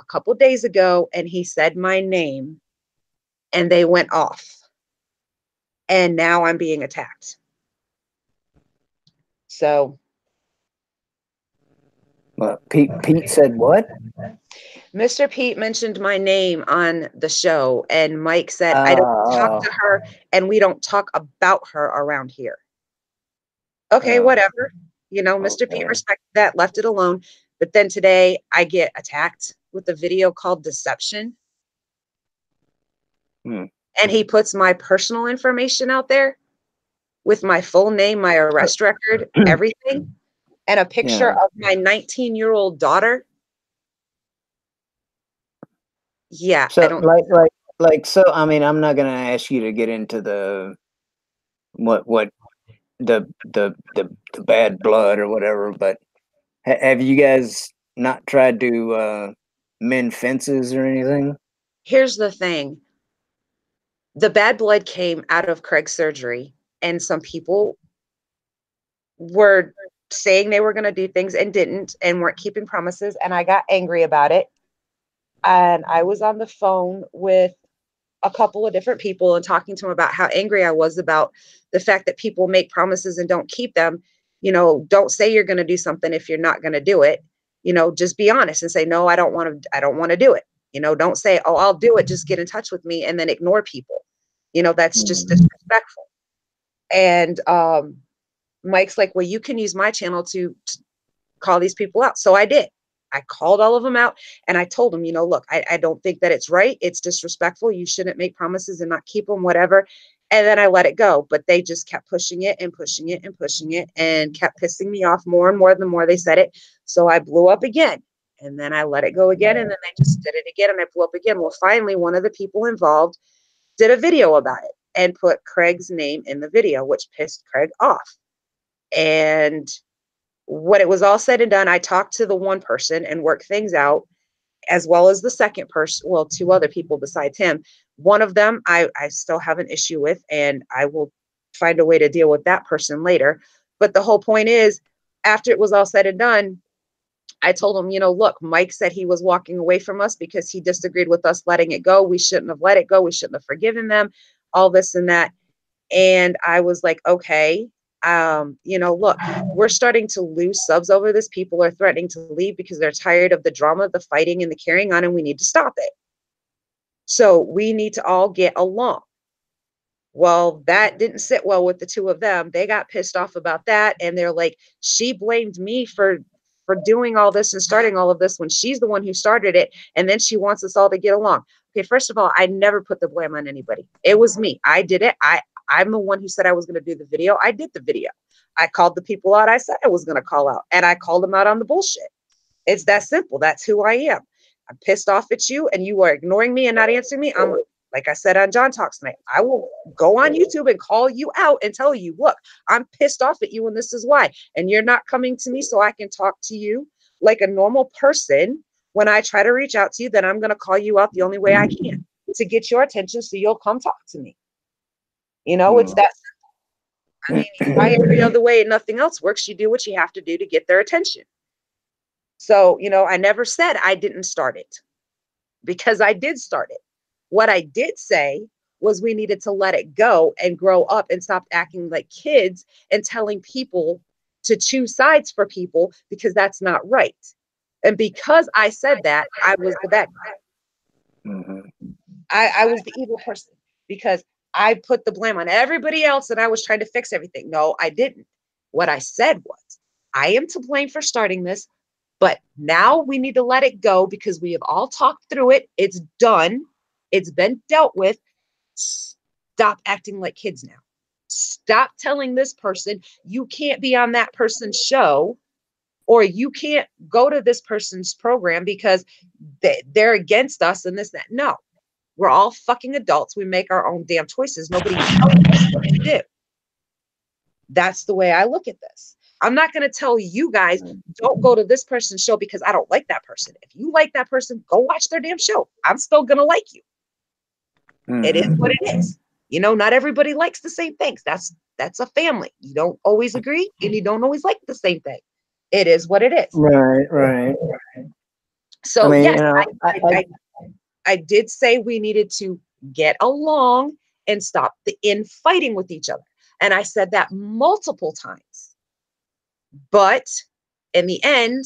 a couple days ago and he said my name and they went off. And now I'm being attacked. So
Pete said what?
Mr. Pete mentioned my name on the show and Mike said, I don't talk to her and we don't talk about her around here. Okay, whatever. Mr. Pete respected that, left it alone. But then today I get attacked with a video called Deception. And he puts my personal information out there with my full name, my arrest record, everything, and a picture of my 19-year-old daughter. Yeah,
so
I don't
so. I mean, I'm not gonna ask you to get into the what the bad blood or whatever, but have you guys not tried to mend fences or anything?
Here's the thing. The bad blood came out of Craig's surgery, and some people were saying they were going to do things and didn't and weren't keeping promises, and I got angry about it. And I was on the phone with a couple of different people and talking to them about how angry I was about the fact that people make promises and don't keep them. Don't say you're going to do something if you're not going to do it. Just be honest and say, no, I don't want to do it. Don't say, oh, I'll do it. Just get in touch with me and then ignore people. That's just disrespectful. And Mike's like, well, you can use my channel to call these people out. So I did. I called all of them out and I told them, look, I don't think that it's right. It's disrespectful. You shouldn't make promises and not keep them, whatever. And then I let it go. But they just kept pushing it and pushing it and pushing it and kept pissing me off more and more the more they said it. So I blew up again. And then I let it go again. And then they just did it again. And I blew up again. Well, finally, one of the people involved did a video about it and put Craig's name in the video, which pissed Craig off. And when it was all said and done, I talked to the one person and worked things out, as well as the second person, well, two other people besides him. One of them I still have an issue with, and I will find a way to deal with that person later. But the whole point is, after it was all said and done, I told him, look, Mike said he was walking away from us because he disagreed with us letting it go. We shouldn't have let it go. We shouldn't have forgiven them, all this and that. And I was like, okay, look, we're starting to lose subs over this. People are threatening to leave because they're tired of the drama, the fighting, and the carrying on, and we need to stop it. So we need to all get along. Well, that didn't sit well with the two of them. They got pissed off about that, and they're like, she blamed me for doing all this and starting all of this when she's the one who started it, and then she wants us all to get along. Okay, first of all, I never put the blame on anybody. It was me. I did it. I'm the one who said I was going to do the video. I did the video. I called the people out I said I was going to call out, and I called them out on the bullshit. It's that simple. That's who I am. I'm pissed off at you, and you are ignoring me and not answering me. I'm, like I said on John Talks tonight, I will go on YouTube and call you out and tell you, look, I'm pissed off at you, and this is why. And you're not coming to me so I can talk to you like a normal person. When I try to reach out to you, then I'm going to call you out the only way I can to get your attention so you'll come talk to me. It's that simple. I mean, you try every other way and nothing else works. You do what you have to do to get their attention. So, I never said I didn't start it, because I did start it. What I did say was we needed to let it go and grow up and stop acting like kids and telling people to choose sides for people, because that's not right. And because I said that, I was the bad guy.
Mm-hmm.
I was the evil person because I put the blame on everybody else and I was trying to fix everything. No, I didn't. What I said was, I am to blame for starting this, but now we need to let it go because we have all talked through it. It's done. It's been dealt with. Stop acting like kids now. Stop telling this person you can't be on that person's show, or you can't go to this person's program because they're against us and this, that. No, we're all fucking adults. We make our own damn choices. Nobody tells us what to do. That's the way I look at this. I'm not going to tell you guys, don't go to this person's show because I don't like that person. If you like that person, go watch their damn show. I'm still going to like you. Mm-hmm. It is what it is. Not everybody likes the same things. That's a family. You don't always agree and you don't always like the same thing. It is what it is.
Right.
So, I mean, yes, I did say we needed to get along and stop the infighting with each other. And I said that multiple times. But in the end,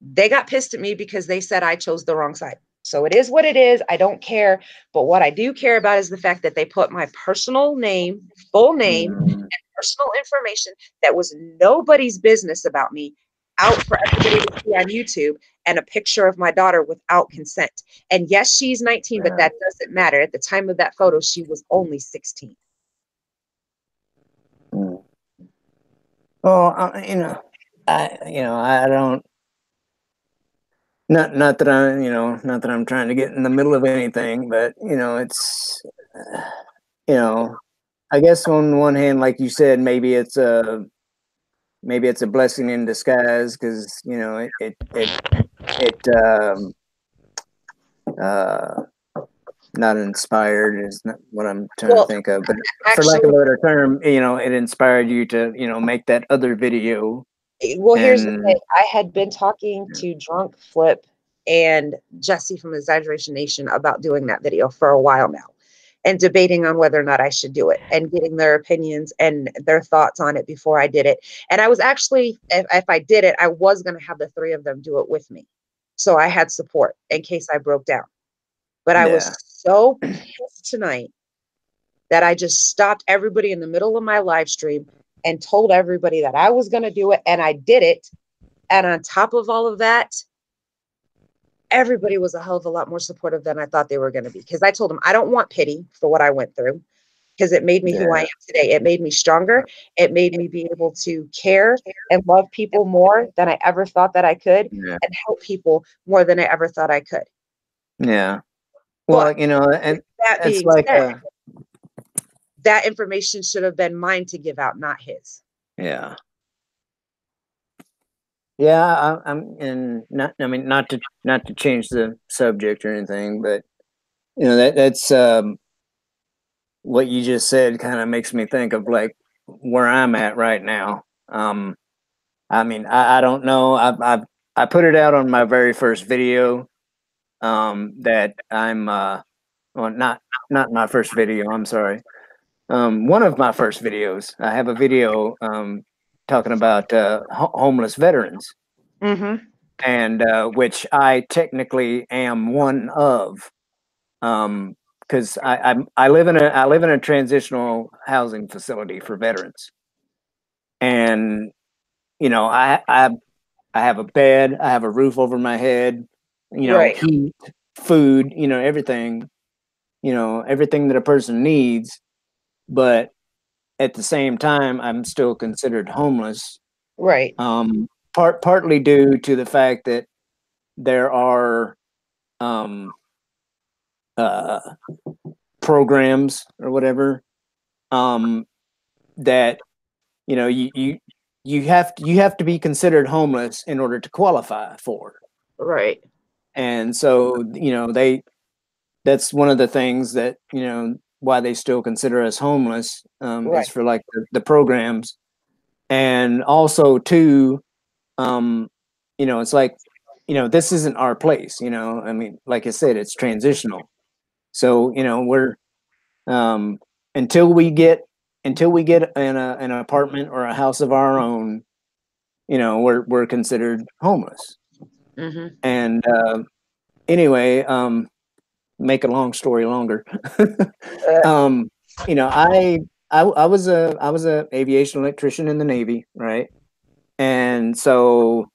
they got pissed at me because they said I chose the wrong side. So it is what it is. I don't care. But what I do care about is the fact that they put my personal name, full name, and personal information that was nobody's business about me out for everybody to see on YouTube, and a picture of my daughter without consent. And yes, she's 19, but that doesn't matter. At the time of that photo, she was only 16.
Well, I don't. Not that not that I'm trying to get in the middle of anything, but it's, I guess on one hand, like you said, maybe it's a blessing in disguise because not inspired is not what I'm trying to think of, but actually, for lack of a better term, it inspired you to make that other video.
Well, here's the thing. I had been talking to Drunk Flip and Jesse from Exaggeration Nation about doing that video for a while now, and debating on whether or not I should do it and getting their opinions and their thoughts on it before I did it. And I was actually, if I did it, I was going to have the three of them do it with me. So I had support in case I broke down. But I was so pissed tonight that I just stopped everybody in the middle of my live stream and told everybody that I was going to do it, and I did it. And on top of all of that, everybody was a hell of a lot more supportive than I thought they were going to be, because I told them I don't want pity for what I went through, because it made me who I am today. It made me stronger. It made me be able to care and love people more than I ever thought that I could, and help people more than I ever thought I could.
Yeah. Well,
But
and
that
it's
being
like,
said, that information should have been mine to give out, not his.
yeah. Yeah, I'm and not. I mean, not to change the subject or anything, but that's what you just said. Kind of makes me think of like where I'm at right now. I mean, I don't know. I put it out on my very first video. That I'm well, not my first video. I'm sorry. One of my first videos. I have a video talking about homeless veterans,
Mm-hmm.
and which I technically am one of, because I live in a transitional housing facility for veterans, and I have a bed, I have a roof over my head,
Right.
heat, food, everything that a person needs, but at the same time, I'm still considered homeless.
Right.
Partly due to the fact that there are um, uh, programs or whatever, that you have to be considered homeless in order to qualify for.
Right.
And so that's one of the things that why they still consider us homeless,
Right.
is for like the programs. And also too, it's like, this isn't our place. I mean, like I said, it's transitional. So we're um, until we get an apartment or a house of our own, we're considered homeless.
Mm-hmm.
And anyway, make a long story longer. um, I was a aviation electrician in the Navy, right? And so,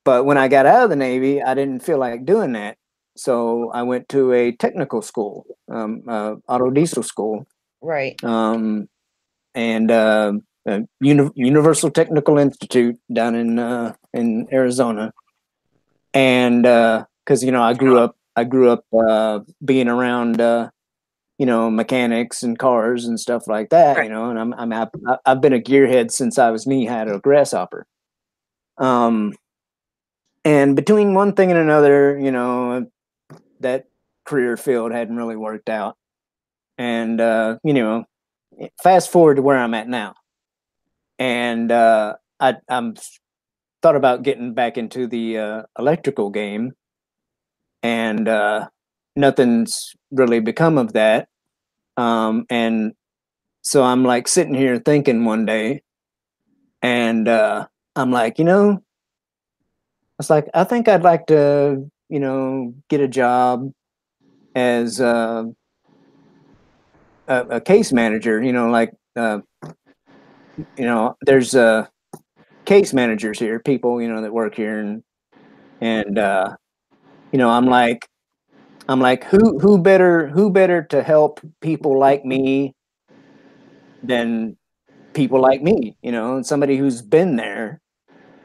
but when I got out of the Navy, I didn't feel like doing that. So I went to a technical school, auto diesel school,
Right.
and Universal Technical Institute down in Arizona. And because I grew up being around mechanics and cars and stuff like that,
Right.
and I've been a gearhead since I was knee high to a grasshopper. And between one thing and another, that career field hadn't really worked out. And fast forward to where I'm at now, and I'm thought about getting back into the electrical game, and nothing's really become of that. And so I'm like sitting here thinking one day, and I'm like, it's like I think I'd like to, get a job as a case manager. Like there's case managers here, people that work here, and I'm like, who better to help people like me than people like me, somebody who's been there,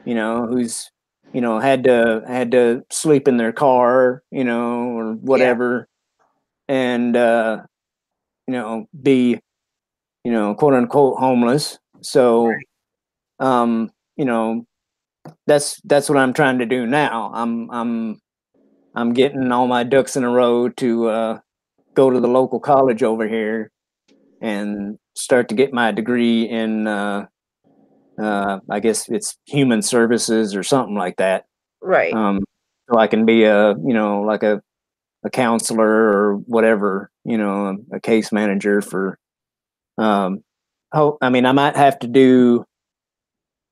who's had to sleep in their car, or whatever, and be quote unquote homeless. So um that's what I'm trying to do now. I'm getting all my ducks in a row to go to the local college over here and start to get my degree in I guess it's human services or something like that.
Right.
So I can be like a counselor or whatever, a case manager for I mean, I might have to do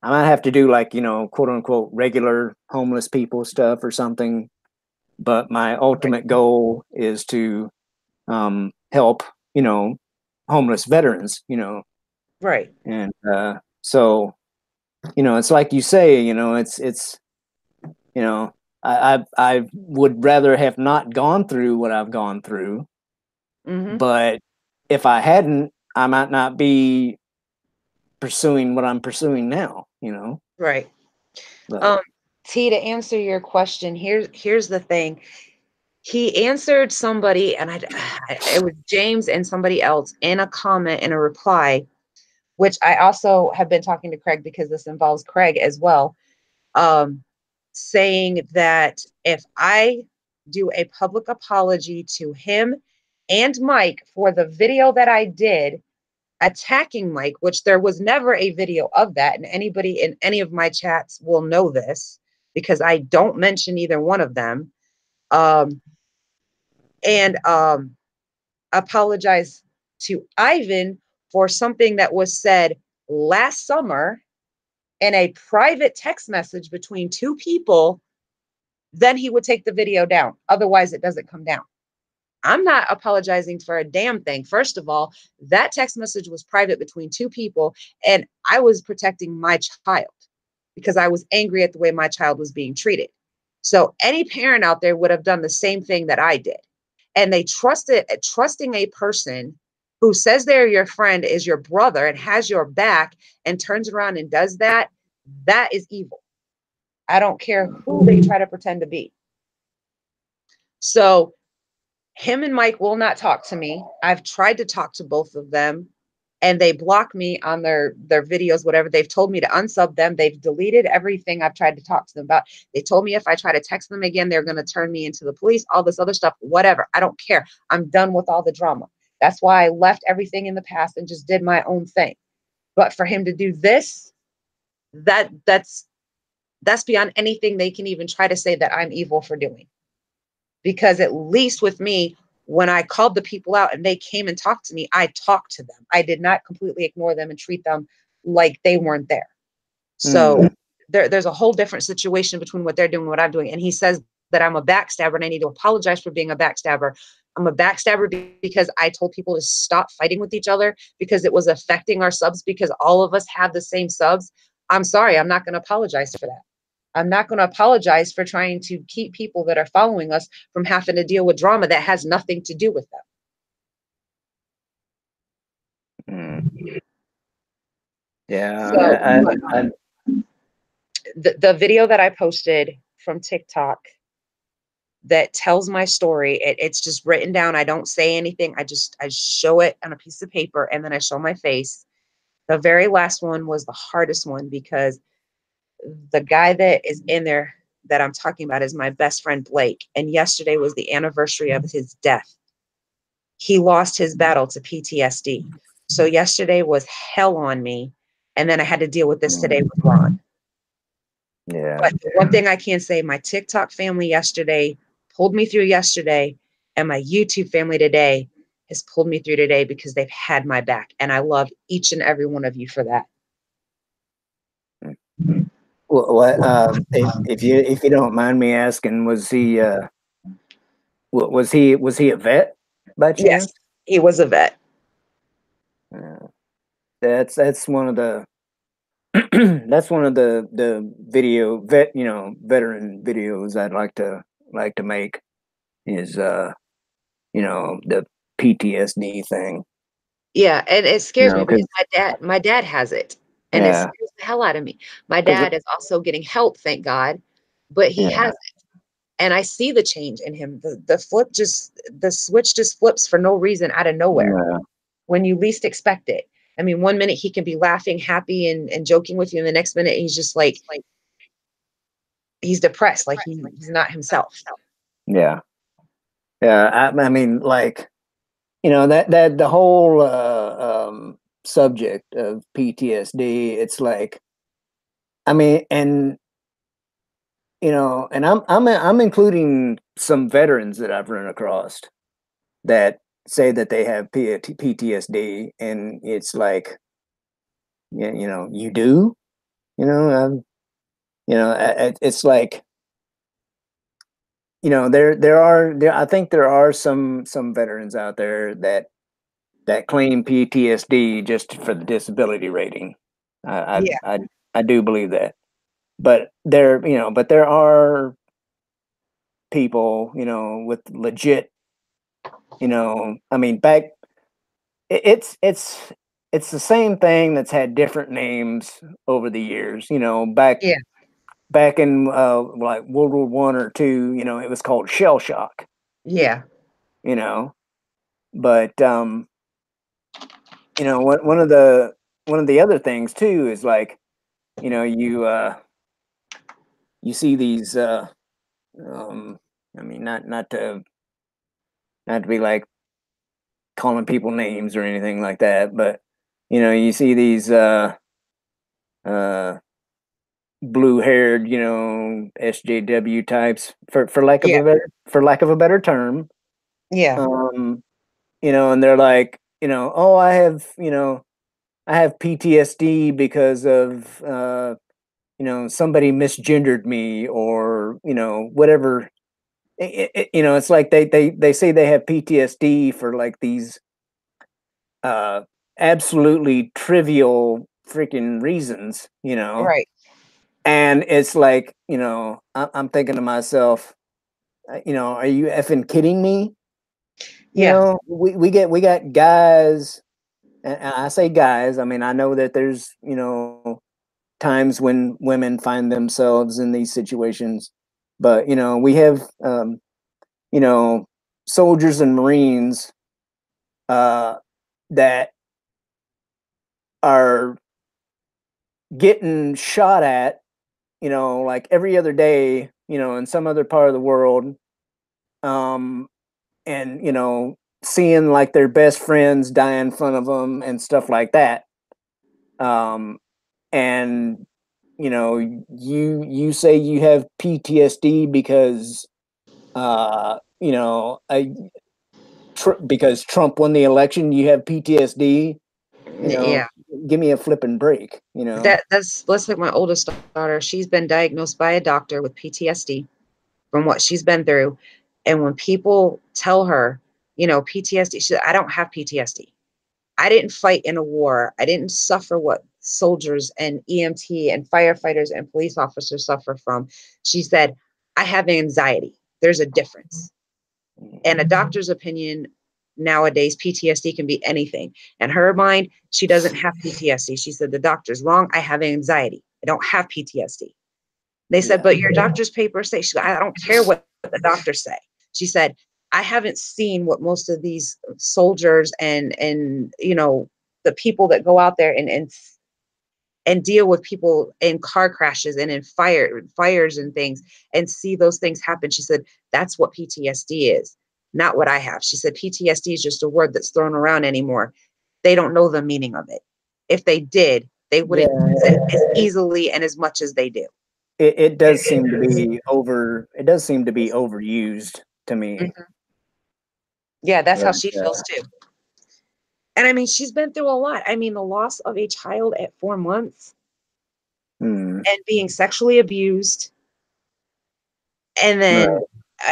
like, quote unquote regular homeless people stuff or something, but my ultimate goal is to help, you know, homeless veterans, you know,
Right.
and so, you know, it's like you say, you know, it's you know, I would rather have not gone through what I've gone through,
Mm-hmm.
but if I hadn't, I might not be pursuing what I'm pursuing now, you know.
Right.
But
Um, T, to answer your question, here's the thing. He answered somebody, and it was James and somebody else in a comment in a reply, which I also have been talking to Craig because this involves Craig as well, saying that if I do a public apology to him and Mike for the video that I did attacking Mike, which there was never a video of that, and anybody in any of my chats will know this because I don't mention either one of them. And apologize to Ivan for something that was said last summer in a private text message between two people, then he would take the video down. Otherwise, it doesn't come down. I'm not apologizing for a damn thing. First of all, that text message was private between two people, and I was protecting my child because I was angry at the way my child was being treated. So any parent out there would have done the same thing that I did. And they trusting a person who says they're your friend, is your brother, and has your back, and turns around and does that. That is evil. I don't care who they try to pretend to be. So him and Mike will not talk to me. I've tried to talk to both of them, and they block me on their videos, whatever. They've told me to unsub them. They've deleted everything I've tried to talk to them about. They told me if I try to text them again, they're going to turn me into the police, all this other stuff, whatever. I don't care. I'm done with all the drama. That's why I left everything in the past and just did my own thing. But for him to do this, that's beyond anything they can even try to say that I'm evil for doing. Because at least with me, when I called the people out and they came and talked to me, I talked to them. I did not completely ignore them and treat them like they weren't there. So there's a whole different situation between what they're doing and what I'm doing. And he says that I'm a backstabber and I need to apologize for being a backstabber. I'm a backstabber because I told people to stop fighting with each other because it was affecting our subs because all of us have the same subs. I'm sorry, I'm not going to apologize for that. I'm not going to apologize for trying to keep people that are following us from having to deal with drama that has nothing to do with them.
yeah,
So the video that I posted from TikTok that tells my story, it's just written down. I don't say anything. I show it on a piece of paper and then I show my face. The very last one was the hardest one because the guy that is in there that I'm talking about is my best friend Blake. And yesterday was the anniversary of his death. He lost his battle to PTSD. So yesterday was hell on me. And then I had to deal with this today with Ron.
yeah.
But one thing I can say, my TikTok family yesterday pulled me through yesterday, and my YouTube family today has pulled me through today because they've had my back. And I love each and every one of you for that.
What if you don't mind me asking, was he was he a vet by
Yes,
chance?
he was a vet.
That's one of the that's one of the video veteran videos I'd like to make is you know, the PTSD thing.
Yeah, and it
You
scares me
know, because
because my dad has it, and it
yeah,
scares the hell out of me. My
because
dad is also getting help, thank God, but he
yeah,
has it, and I see the change in him. The switch just flips for no reason out of nowhere
yeah,
when you least expect it. I mean, one minute he can be laughing, happy, and joking with you, and the next minute he's just like he's depressed, like he's not himself.
yeah, yeah. I mean, like, you know, that the whole subject of PTSD. It's like, I mean, and you know, and I'm including some veterans that I've run across that say that they have PTSD, and it's like, you know, you do, you know, you know, it's like, you know, there I think there are some veterans out there that that claim PTSD just for the disability rating. I
Yeah.
I I, I do believe that, but there are people, with legit, I mean, back it's the same thing that's had different names over the years.
Yeah.
Back in like World War One or two, it was called shell shock.
Yeah.
You know, but one of the other things too is like, you see these um I mean, not to be like calling people names or anything like that, but you see these uh blue haired, SJW types, for lack of
Yeah.
a better term.
Yeah.
um and they're like, oh, I have PTSD because of somebody misgendered me, or whatever. It's like they say they have PTSD for like these uh absolutely trivial freaking reasons.
Right.
And it's like, I'm thinking to myself, are you effing kidding me?
Yeah.
We got guys, and I say guys, I mean, I know that there's, times when women find themselves in these situations, but we have you know soldiers and Marines uh that are getting shot at, like every other day, in some other part of the world, um and seeing like their best friends die in front of them and stuff like that. um and you say you have PTSD because because Trump won the election, you have PTSD. you know
Yeah.
Give me a flipping break.
Let's like my oldest daughter. She's been diagnosed by a doctor with PTSD from what she's been through. And when people tell her, PTSD, she said, I don't have PTSD. I didn't fight in a war. I didn't suffer what soldiers and EMT and firefighters and police officers suffer from. She said, I have anxiety. There's a difference. And a doctor's opinion nowadays, PTSD can be anything. In her mind, she doesn't have PTSD. She said, the doctor's wrong. I have anxiety. I don't have PTSD. They said,
Yeah.
but your doctor's papers say, she said, I don't care what the doctors say. She said, I haven't seen what most of these soldiers and the people that go out there and deal with people in car crashes and in fires and things and see those things happen. She said, that's what PTSD is, not what I have. She said, PTSD is just a word that's thrown around anymore. They don't know the meaning of it. If they did, they wouldn't use
Yeah.
it as easily and as much as they do.
It does seem to be overused to me.
Mhm. Yeah, that's how
But
she feels too. And I mean, she's been through a lot. I mean, the loss of a child at 4 months
hmm,
and being sexually abused. And then,
right.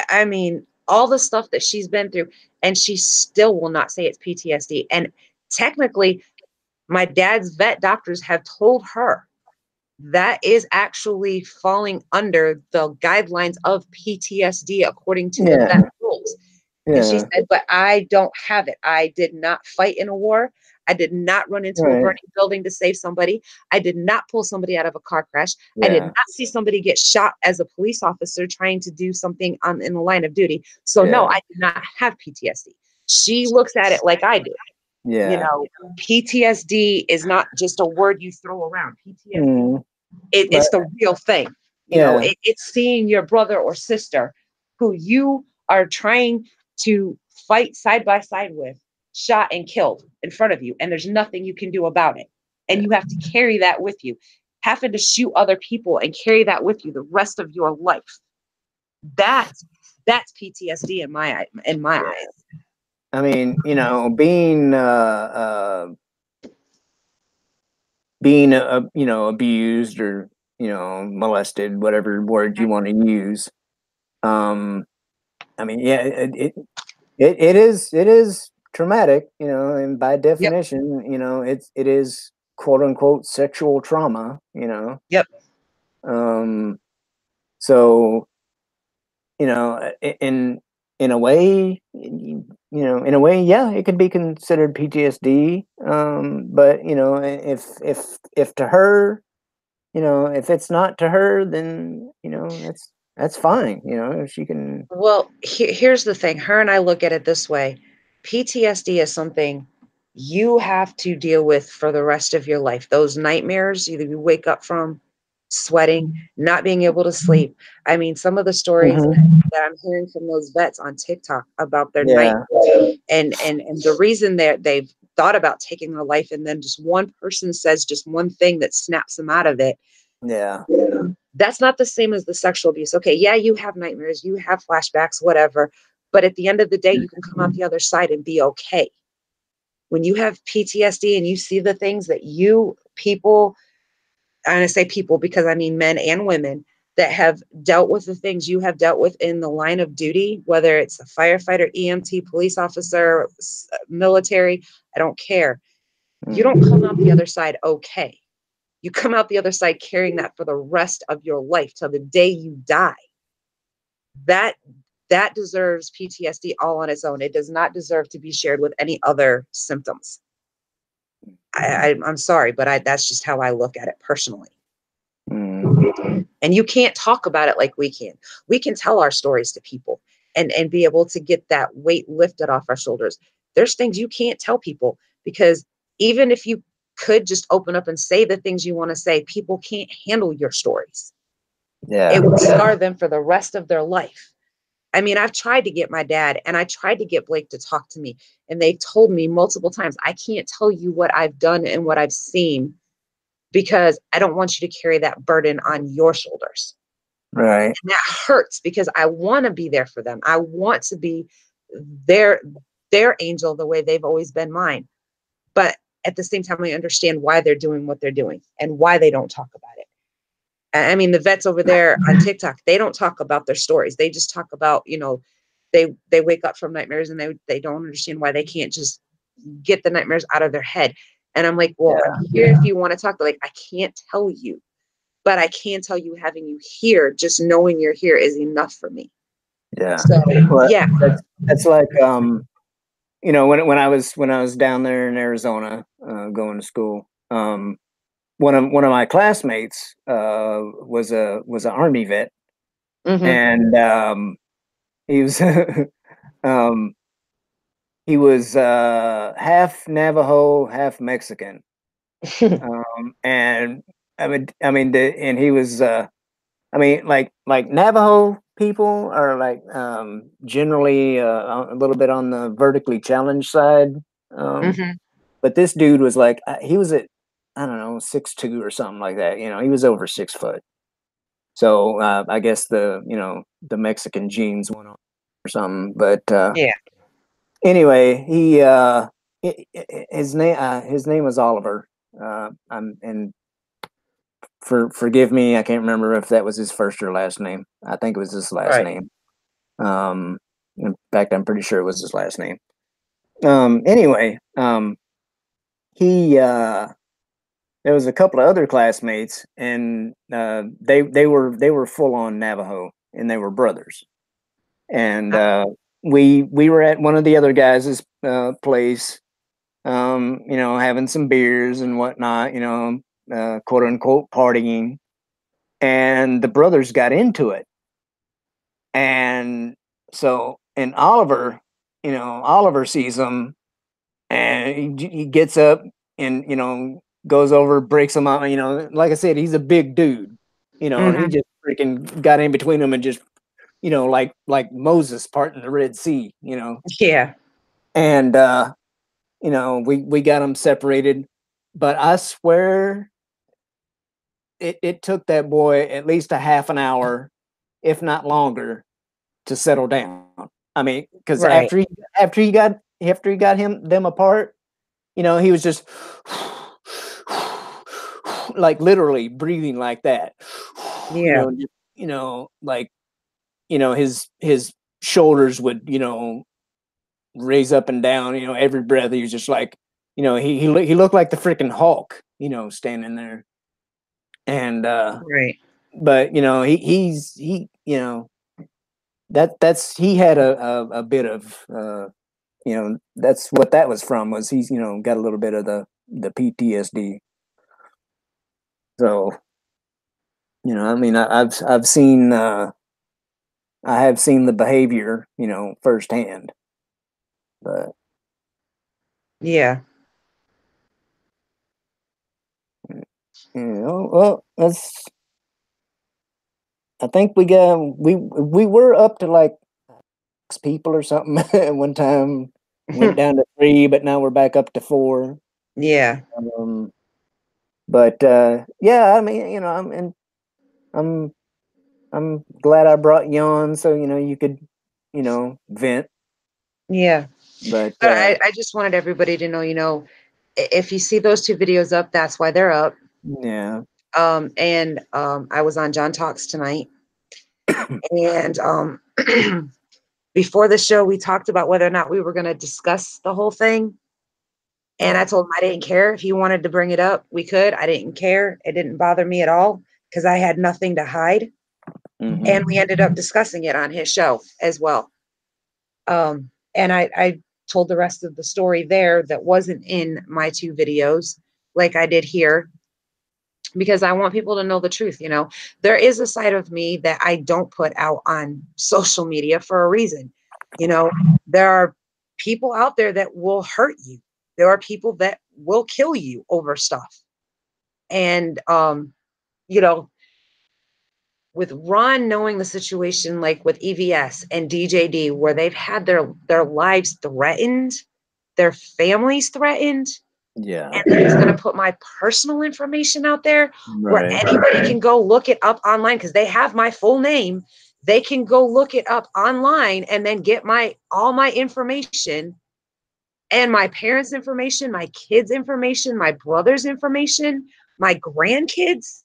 I mean, all the stuff that she's been through, and she still will not say it's PTSD. And technically, my dad's vet doctors have told her that is actually falling under the guidelines of PTSD according to the vet
Yeah.
rules. And she
Yeah.
said, but I don't have it. I did not fight in a war. I did not run into a
Right.
burning building to save somebody. I did not pull somebody out of a car crash. I did
Yeah.
not see somebody get shot as a police officer trying to do something in the line of duty. So no,
Yeah.
I did not have PTSD. She looks at it like I do. You
Yeah.
know, PTSD is not just a word you throw around. PTSD,
Mm, but
it's the real thing.
yeah.
It's seeing your brother or sister who you are trying to fight side by side with shot and killed in front of you, and there's nothing you can do about it. And you have to carry that with you, having to shoot other people and carry that with you the rest of your life. That's PTSD in my
Yeah.
eyes.
I mean, being abused, or molested, whatever word you want to use. um I mean, yeah, it is traumatic, you know, and by
Yep.
definition, you know, it is quote unquote sexual trauma, you know.
Yep.
Um, so, you know, in a way, you know, in a way, yeah, it could be considered PTSD. But you know, if to her, you know, if it's not to her, then you know, that's fine. You know, if she can.
Well, here's the thing. Her and I look at it this way. PTSD is something you have to deal with for the rest of your life. Those nightmares, either you wake up from sweating, not being able to sleep. I mean, some of the stories
Mhm.
that I'm hearing from those vets on TikTok about their night
Yeah,
and the reason that they've thought about taking their life, and then just one person says just one thing that snaps them out of it.
yeah,
That's not the same as the sexual abuse. Okay, yeah, you have nightmares, you have flashbacks, whatever. But at the end of the day, you can come out the other side and be okay. When you have PTSD and you see the things that you people, and I say people because I mean men and women that have dealt with the things you have dealt with in the line of duty, whether it's a firefighter, EMT, police officer, military, I don't care. You don't come out the other side okay. You come out the other side carrying that for the rest of your life till the day you die. That that deserves PTSD all on its own. It does not deserve to be shared with any other symptoms. I'm sorry, but that's just how I look at it personally. And you can't talk about it like we can. We can tell our stories to people and be able to get that weight lifted off our shoulders. There's things you can't tell people because even if you could just open up and say the things you want to say, people can't handle your stories.
yeah,
It would scar them for the rest of their life. I mean, I've tried to get my dad and I tried to get Blake to talk to me. And they've told me multiple times, I can't tell you what I've done and what I've seen because I don't want you to carry that burden on your shoulders.
right,
And that hurts because I want to be there for them. I want to be their their angel the way they've always been mine. But at the same time, I understand why they're doing what they're doing and why they don't talk about it. I mean, the vets over there on TikTok, they don't talk about their stories. They just talk about, they wake up from nightmares and they don't understand why they can't just get the nightmares out of their head. And I'm like, well,
yeah,
I'm here if you want to talk, but like I can't tell you, but I can tell you having you here, just knowing you're here is enough for me.
yeah.
So
Well,
yeah.
that's like you know, when I was down there in Arizona, going to school, one of my classmates was an army vet,
Hmm.
and he was um, he was half Navajo, half Mexican, and and he was I mean, like Navajo people are like generally a little bit on the vertically challenged side, um,
Hmm.
but this dude was like he was at I don't know 6'2" or something like that. You know, he was over 6 foot. So I guess the Mexican genes went on or something. But
Yeah.
anyway, his name was Oliver. And forgive me, I can't remember if that was his first or last name. I think it was his last
Right.
name. In fact, I'm pretty sure it was his last name. Anyway, he there was a couple of other classmates, and they were full on Navajo, and they were brothers. And we were at one of the other guys' place, you know, having some beers and whatnot, you know, quote unquote partying, and the brothers got into it. And so, and Oliver, you know, Oliver sees them, and he gets up and you know goes over, breaks them out. You know, like I said, he's a big dude, you know, and he
Hmm.
just freaking got in between them and just you know like Moses parting the Red Sea, you know,
Yeah.
and you know we got them separated, but I swear it took that boy at least a half an hour, if not longer, to settle down. I mean, because
Right.
after he got them apart, you know, he was just like literally breathing like that. You
Yeah.
know, you know, like you know, his shoulders would, you know, raise up and down, every breath. He was just like, he looked like the freaking Hulk, standing there. And
Right.
but he that's he had a bit of that's what that was from, was he's got a little bit of the PTSD. So I mean, I've seen I have seen the behavior firsthand, but
Yeah.
well, I think we were up to like 6 people or something at one time. Went down to 3, but now we're back up to 4.
Yeah.
Um, but yeah, I mean, I'm I'm glad I brought you on, so you could vent.
Yeah.
But
But I just wanted everybody to know, if you see those 2 videos up, that's why they're up.
yeah,
And I was on John Talks tonight, and before the show, we talked about whether or not we were going to discuss the whole thing. And I told him I didn't care. If he wanted to bring it up, we could. I didn't care. It didn't bother me at all because I had nothing to hide.
mhm.
And we ended up discussing it on his show as well. And I told the rest of the story there that wasn't in my 2 videos, like I did here, because I want people to know the truth. There is a side of me that I don't put out on social media for a reason. There are people out there that will hurt you. There are people that will kill you over stuff. And, you know, with Ron knowing the situation, like with EVS and DJD, where they've had their lives threatened, their families threatened,
Yeah,
and then he's going to put my personal information out there where
right.
anybody can go look it up online because they have my full name. They can go look it up online and then get all my information and my parents' information, my kids' information, my brother's information, my grandkids,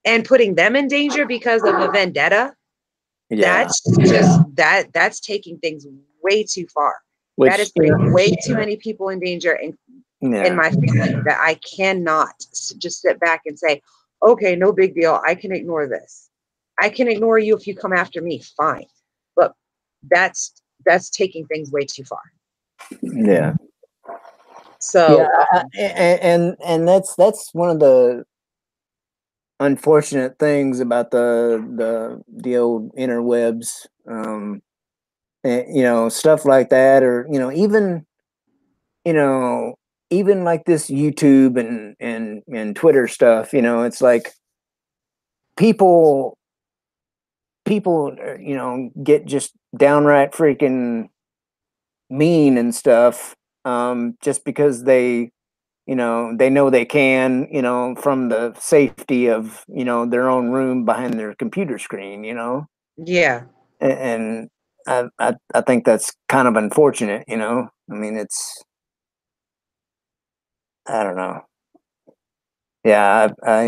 and putting them in danger because of a vendetta.
Yeah,
That's taking things way too far. That
which
is putting way too many people in danger in
yeah,
my family that I cannot just sit back and say, okay, no big deal. I can ignore this. I can ignore you if you come after me, fine. But that's taking things way too far.
yeah. Yeah,
So
and that's one of the unfortunate things about the old interwebs. Stuff like that, or you know, even like this YouTube and Twitter stuff. It's like people get just downright freaking mean and stuff, just because they know they can, from the safety of, their own room behind their computer screen,
yeah.
and I think that's kind of unfortunate, I mean, I don't know. Yeah, I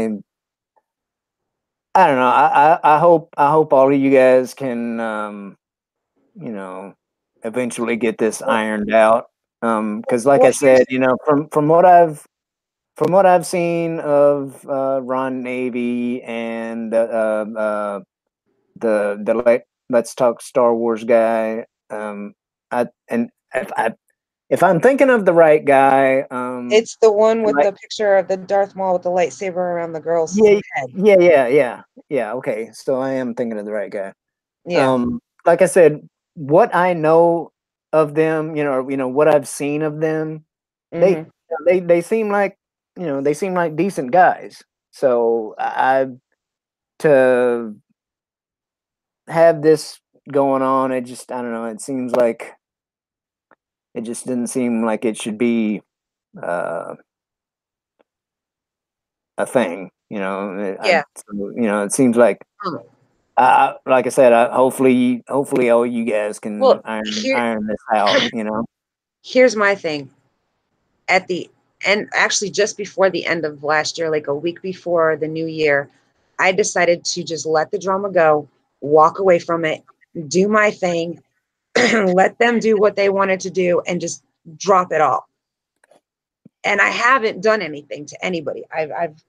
don't know. I hope all of you guys can, you know, eventually get this ironed out. Because like
Well,
I said, from what I've seen of Ron Navy and the Let's Talk Star Wars guy, I and if I'm thinking of the right guy,
it's the one with
like
the picture of the Darth Maul with the lightsaber around the girl's
yeah,
head.
yeah. Okay, so I am thinking of the right guy.
Yeah.
Like I said, what I know of them, what I've seen of them, they
Hmm.
they seem like they seem like decent guys. So I to have this going on, I don't know. It just didn't seem like it should be uh, a thing.
Yeah.
It seems like
Um,
like I said, hopefully all you guys can
well, here
iron this out.
here's my thing. At the end, actually just before the end of last year, like a week before the new year, I decided to just let the drama go, walk away from it, do my thing, let them do what they wanted to do and just drop it all. And I haven't done anything to anybody. I've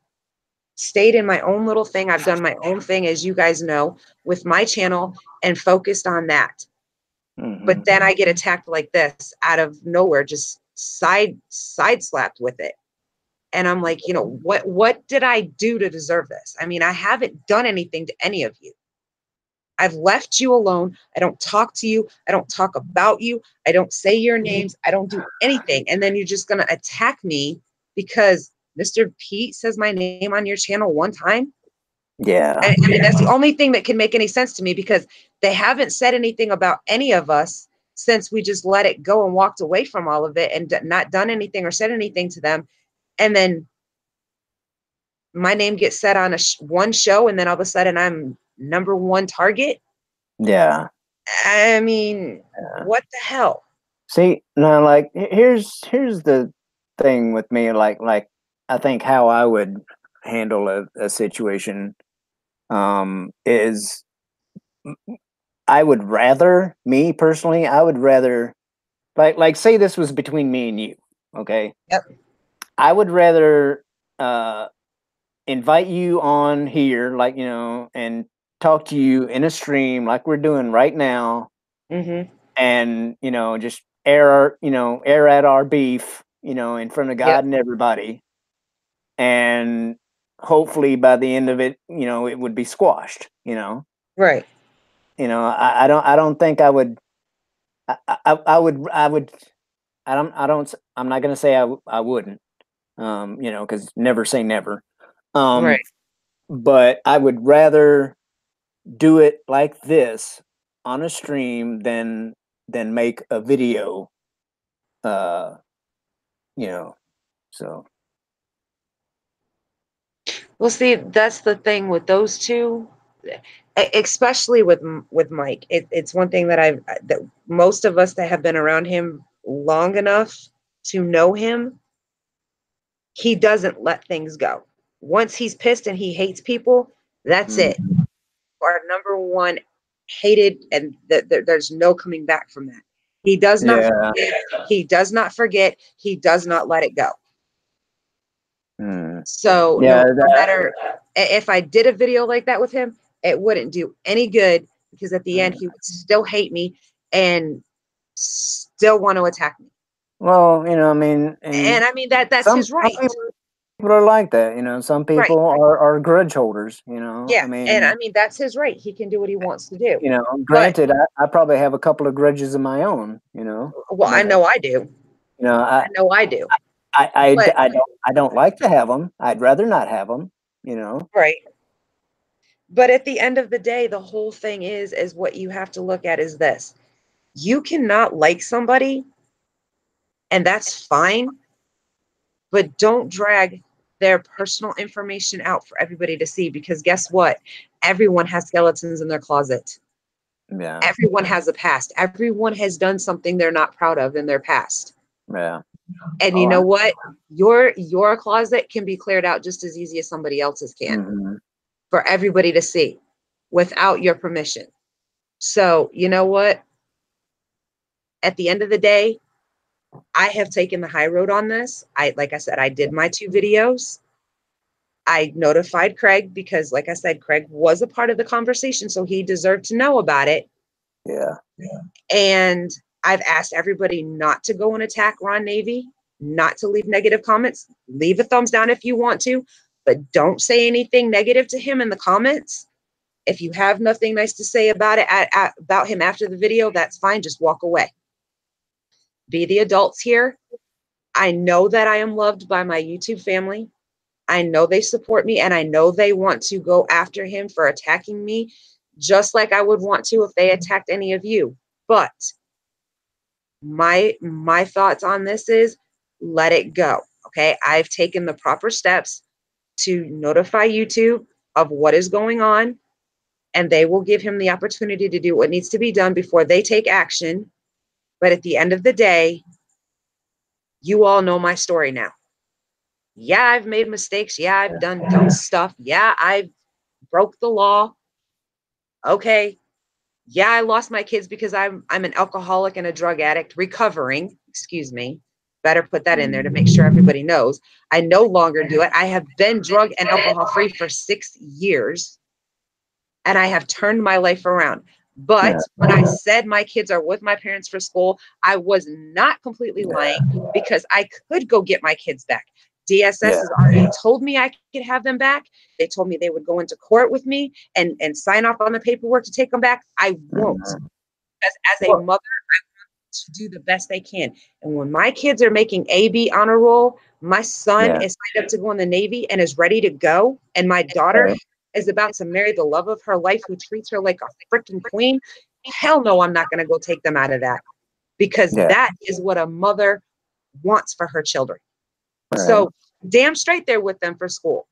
stayed in my own little thing. I've done my own thing, as you guys know, with my channel and focused on that. But then I get attacked like this out of nowhere, just side slapped with it. And I'm like, you know, what did I do to deserve this? I mean, I haven't done anything to any of you. I've left you alone. I don't talk to you. I don't talk about you. I don't say your names. I don't do anything. And then you're just going to attack me because Mr. Pete says my name on your channel one time.
Yeah.
I mean, that's the only thing that can make any sense to me, because they haven't said anything about any of us since we just let it go and walked away from all of it and not done anything or said anything to them. And then my name gets said on one show, and then all of a sudden I'm #1 target.
Yeah.
I mean, what the hell?
See, now, like, here's the thing with me. Like, I think how I would handle a situation is I would rather, me personally, I would rather, like say this was between me and you, okay?
Yep.
I would rather invite you on here, like, you know, and talk to you in a stream like we're doing right now, and, you know, just air at our beef, you know, in front of God and everybody, and hopefully by the end of it, you know, it would be squashed, you know.
Right.
You know, I don't think I would. I would. I'm not gonna say I wouldn't. You know, because never say never.
Right.
But I would rather do it like this on a stream than make a video. You know, so.
Well, see, that's the thing with those two, especially with Mike. It's one thing that most of us that have been around him long enough to know him, he doesn't let things go. Once he's pissed and he hates people, that's it. Our #1 hated, and there's no coming back from that. He does not forgive, he does not forget, he does not let it go. So no matter if I did a video like that with him, it wouldn't do any good, because at the end he would still hate me and still want to attack me.
Well, you know, I mean,
and I mean that's his right.
Some people are like that, you know. Some people are grudge holders, you know.
Yeah,
I
mean that's his right. He can do what he wants to do.
You know, granted, I probably have a couple of grudges of my own, you know.
Well, I know I do.
You know,
I know I do.
I don't like to have them. I'd rather not have them, you know.
Right. But at the end of the day, the whole thing is what you have to look at is this. You cannot like somebody, and that's fine, but don't drag their personal information out for everybody to see, because guess what? Everyone has skeletons in their closet.
Yeah.
Everyone has a past. Everyone has done something they're not proud of in their past.
Yeah.
And you know what? Your closet can be cleared out just as easy as somebody else's can, for everybody to see without your permission. So, you know what? At the end of the day, I have taken the high road on this. Like I said, I did my 2 videos. I notified Craig because, like I said, Craig was a part of the conversation, so he deserved to know about it.
Yeah.
And I've asked everybody not to go and attack Ron Navy, not to leave negative comments. Leave a thumbs down if you want to, but don't say anything negative to him in the comments. If you have nothing nice to say about it, about him after the video, that's fine. Just walk away. Be the adults here. I know that I am loved by my YouTube family. I know they support me, and I know they want to go after him for attacking me, just like I would want to if they attacked any of you. But my thoughts on this is, let it go. Okay. I've taken the proper steps to notify YouTube of what is going on, and they will give him the opportunity to do what needs to be done before they take action. But at the end of the day, you all know my story now. Yeah, I've made mistakes. Yeah, I've done dumb stuff. Yeah, I've broke the law. Okay, Yeah, I lost my kids because I'm an alcoholic and a drug addict recovering, excuse me. Better put that in there to make sure everybody knows. I no longer do it. I have been drug and alcohol free for 6 years and I have turned my life around. But
Yeah.
when I said my kids are with my parents for school, I was not completely lying because I could go get my kids back. DSS
Yeah.
has already told me I could have them back. They told me they would go into court with me and sign off on the paperwork to take them back. I won't. As a
Well,
mother, to do the best they can. And when my kids are making AB honor roll, my son
yeah.
is signed up to go in the Navy and is ready to go. And my daughter
Right.
is about to marry the love of her life who treats her like a freaking queen. Hell no, I'm not going to go take them out of that because
Yeah.
that is what a mother wants for her children.
Right.
So damn straight they're with them for school.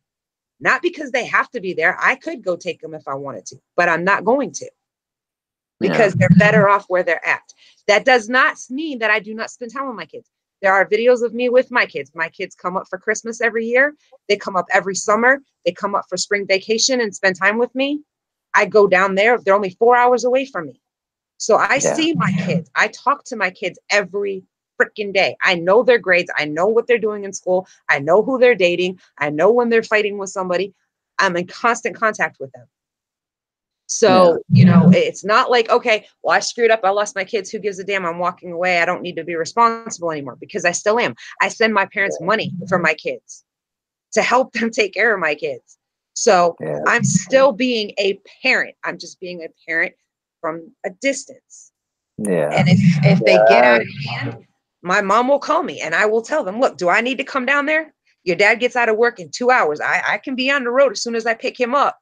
Not because they have to be there. I could go take them if I wanted to, but I'm not going to
Yeah.
because they're better off where they're at. That does not mean that I do not spend time with my kids. There are videos of me with my kids. My kids come up for Christmas every year. They come up every summer. They come up for spring vacation and spend time with me. I go down there. They're only 4 hours away from me. So I
Yeah.
see my kids. I talk to my kids every freaking day. I know their grades. I know what they're doing in school. I know who they're dating. I know when they're fighting with somebody. I'm in constant contact with them.
Yeah.
So, it's not like, okay, well, I screwed up. I lost my kids. Who gives a damn? I'm walking away. I don't need to be responsible anymore because I still am. I send my parents money for my kids to help them take care of my kids. So
Yeah.
I'm still being a parent. I'm just being a parent from a distance.
Yeah.
And if they get out of hand, my mom will call me and I will tell them, look, do I need to come down there? Your dad gets out of work in 2 hours. I can be on the road as soon as I pick him up.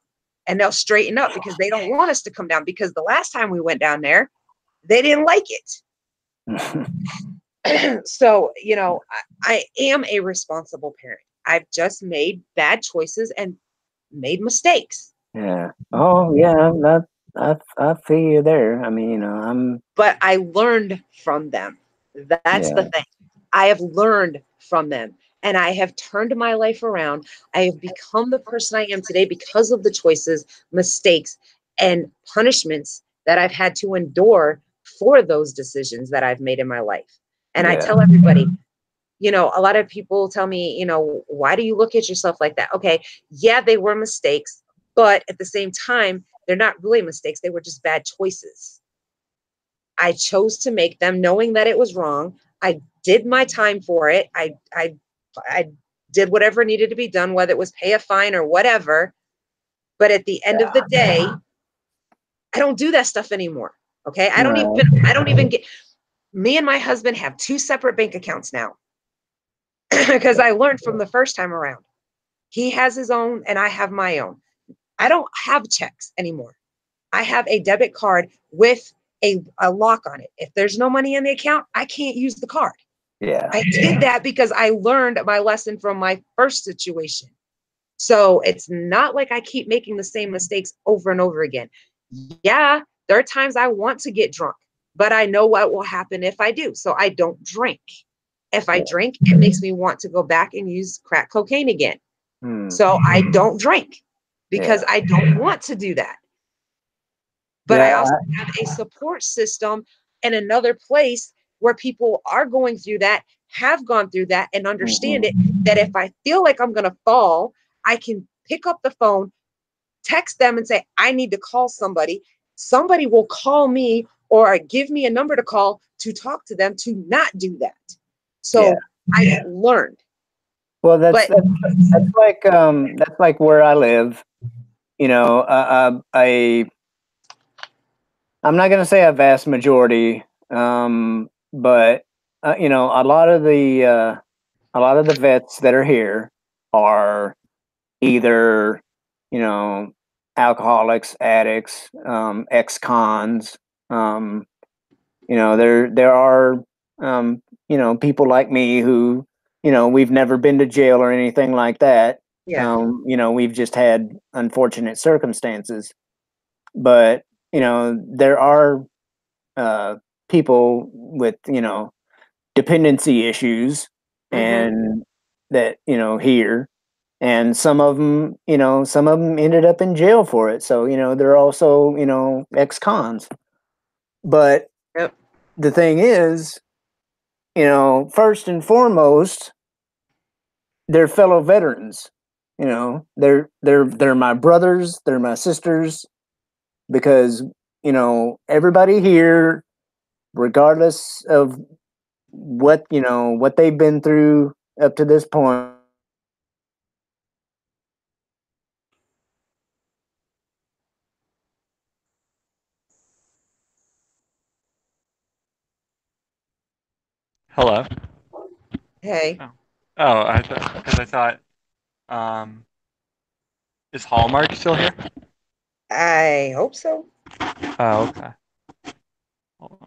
And they'll straighten up because they don't want us to come down because the last time we went down there, they didn't like it. So, I am a responsible parent. I've just made bad choices and made mistakes.
Yeah. Oh, yeah. I feel you there. I mean,
But I learned from them. That's the
yeah.
thing. I have learned from them and I have turned my life around. I have become the person I am today because of the choices, mistakes, and punishments that I've had to endure for those decisions that I've made in my life. And I
Yeah.
tell everybody, a lot of people tell me, why do you look at yourself like that? Okay, yeah, they were mistakes, but at the same time, they're not really mistakes. They were just bad choices. I chose to make them knowing that it was wrong. I did my time for it. I did whatever needed to be done, whether it was pay a fine or whatever. But at the end of the day, I don't do that stuff anymore. Okay.
Right.
I don't even get, me and my husband have two separate bank accounts now because I learned from the first time around. He has his own and I have my own. I don't have checks anymore. I have a debit card with a lock on it. If there's no money in the account, I can't use the card.
Yeah.
I did that because I learned my lesson from my first situation. So it's not like I keep making the same mistakes over and over again. Yeah, there are times I want to get drunk, but I know what will happen if I do. So I don't drink. If I
Yeah.
drink, it makes me want to go back and use crack cocaine again.
Hmm.
So I don't drink because
Yeah.
I don't want to do that. But I
Yeah.
also have a support system in another place where people are going through that, have gone through that, and understand
Mhm.
it. That if I feel like I'm going to fall, I can pick up the phone, text them, and say, I need to call somebody. Somebody will call me or give me a number to call to talk to them to not do that.
Yeah.
So I learned.
Well,
But
that's like where I live. You know, I'm not going to say a vast majority, but a lot of the vets that are here are either you know alcoholics, addicts, ex-cons. Um, there are people like me who we've never been to jail or anything like that.
yeah.
We've just had unfortunate circumstances, but there are uh, people with dependency issues,
Mm-hmm.
and that here, and some of them ended up in jail for it. So they're also ex-cons. But
Yep.
the thing is, first and foremost, they're fellow veterans. They're my brothers, they're my sisters, because everybody here, regardless of what they've been through up to this point.
Hello.
Hey,
Oh, because I thought, is Hallmark still here?
I hope so.
Oh, okay. Hold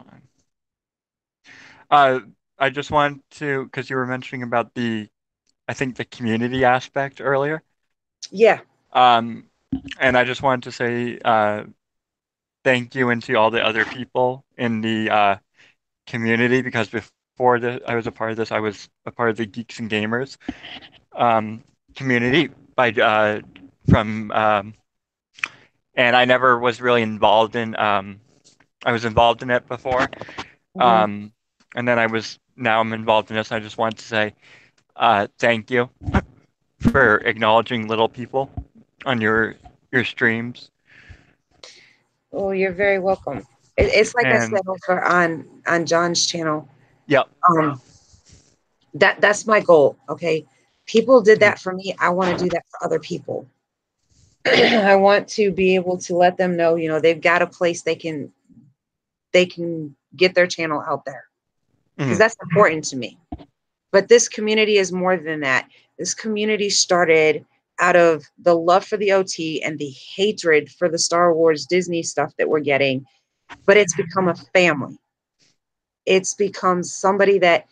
on. I just want to, because you were mentioning about I think the community aspect earlier.
Yeah.
Um, and I just wanted to say, thank you and to all the other people in the community, because before I was a part of this, I was a part of the Geeks and Gamers community from and I never was really involved in I was involved in it before.
Mhm.
And then now I'm involved in this. I just want to say thank you for acknowledging little people on your streams.
Oh, you're very welcome. It's like I
And
said over on John's channel.
yeah,
That's my goal. Okay, people did
mhm,
that for me. I want to do that for other people. I want to be able to let them know, they've got a place they can get their channel out there, because
mhm,
that's important to me. But this community is more than that. This community started out of the love for the OT and the hatred for the Star Wars Disney stuff that we're getting, but it's become a family. It's become somebody that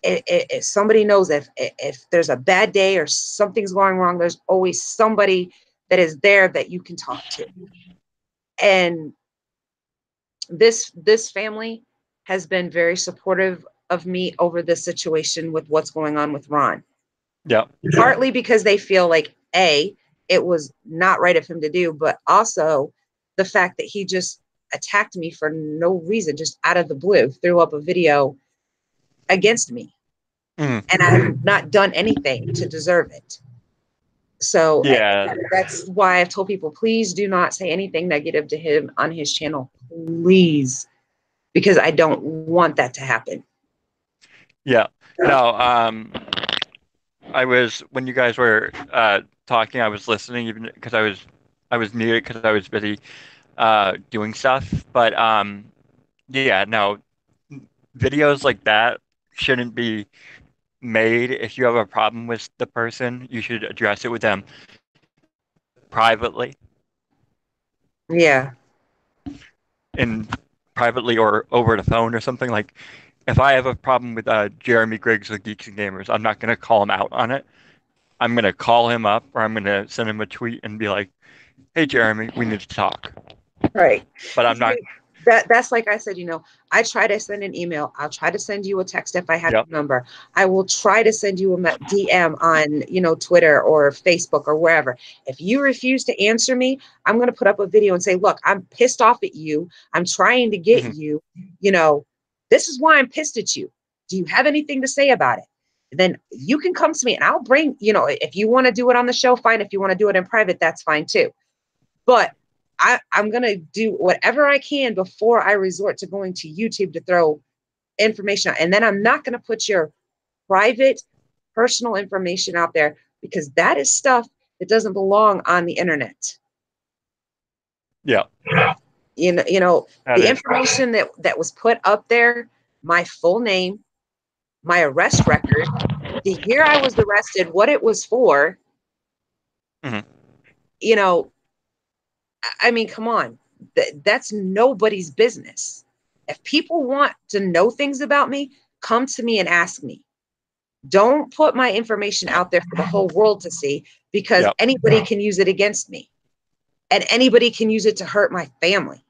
if somebody knows if there's a bad day or something's going wrong, there's always somebody that is there that you can talk to. And this family has been very supportive of me over this situation with what's going on with Ron.
yeah,
Partly because they feel like it was not right of him to do, but also the fact that he just attacked me for no reason, just out of the blue, threw up a video against me,
mhm,
and I've not done anything to deserve it. So
yeah,
that's why I've told people, please do not say anything negative to him on his channel, please, because I don't want that to happen.
yeah. No, I was when you guys were talking, I was listening even because I was muted because I was busy doing stuff. But yeah, no, videos like that shouldn't be made. If you have a problem with the person, you should address it with them privately,
Yeah.
in privately or over the phone or something. Like if I have a problem with Jeremy Griggs of Geeks and Gamers, I'm not gonna call him out on it. I'm gonna call him up or I'm gonna send him a tweet and be like, "Hey, Jeremy, we need to talk."
Right.
But I'm not.
That's like I said, I try to send an email. I'll try to send you a text if I have
Yep.
your number. I will try to send you a DM on, Twitter or Facebook or wherever. If you refuse to answer me, I'm going to put up a video and say, look, I'm pissed off at you. I'm trying to get
Mhm.
you, this is why I'm pissed at you. Do you have anything to say about it? Then you can come to me and I'll bring, if you want to do it on the show, fine. If you want to do it in private, that's fine too. But I'm going to do whatever I can before I resort to going to YouTube to throw information out. And then I'm not going to put your private, personal information out there, because that is stuff that doesn't belong on the internet.
Yeah. That
The
is.
information that was put up there, my full name, my arrest record, the year I was arrested, what it was for,
Mhm.
you know, I mean, come on. That's nobody's business. If people want to know things about me, come to me and ask me. Don't put my information out there for the whole world to see, because
Yep.
anybody can use it against me and anybody can use it to hurt my family.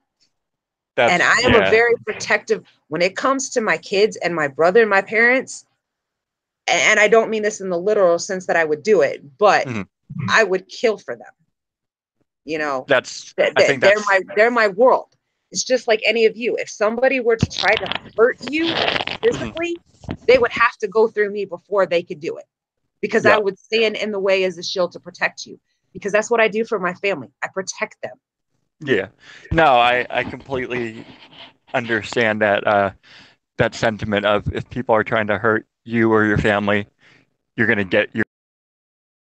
And I am a
Yeah.
very protective when it comes to my kids and my brother and my parents. And I don't mean this in the literal sense that I would do it, but
Mhm.
I would kill for them. You know,
I think that's.
they're my world. It's just like any of you. If somebody were to try to hurt you physically, they would have to go through me before they could do it, because I
Yeah.
would stand in the way as a shield to protect you, because that's what I do for my family. I protect them.
Yeah. No, I completely understand that sentiment of if people are trying to hurt you or your family, you're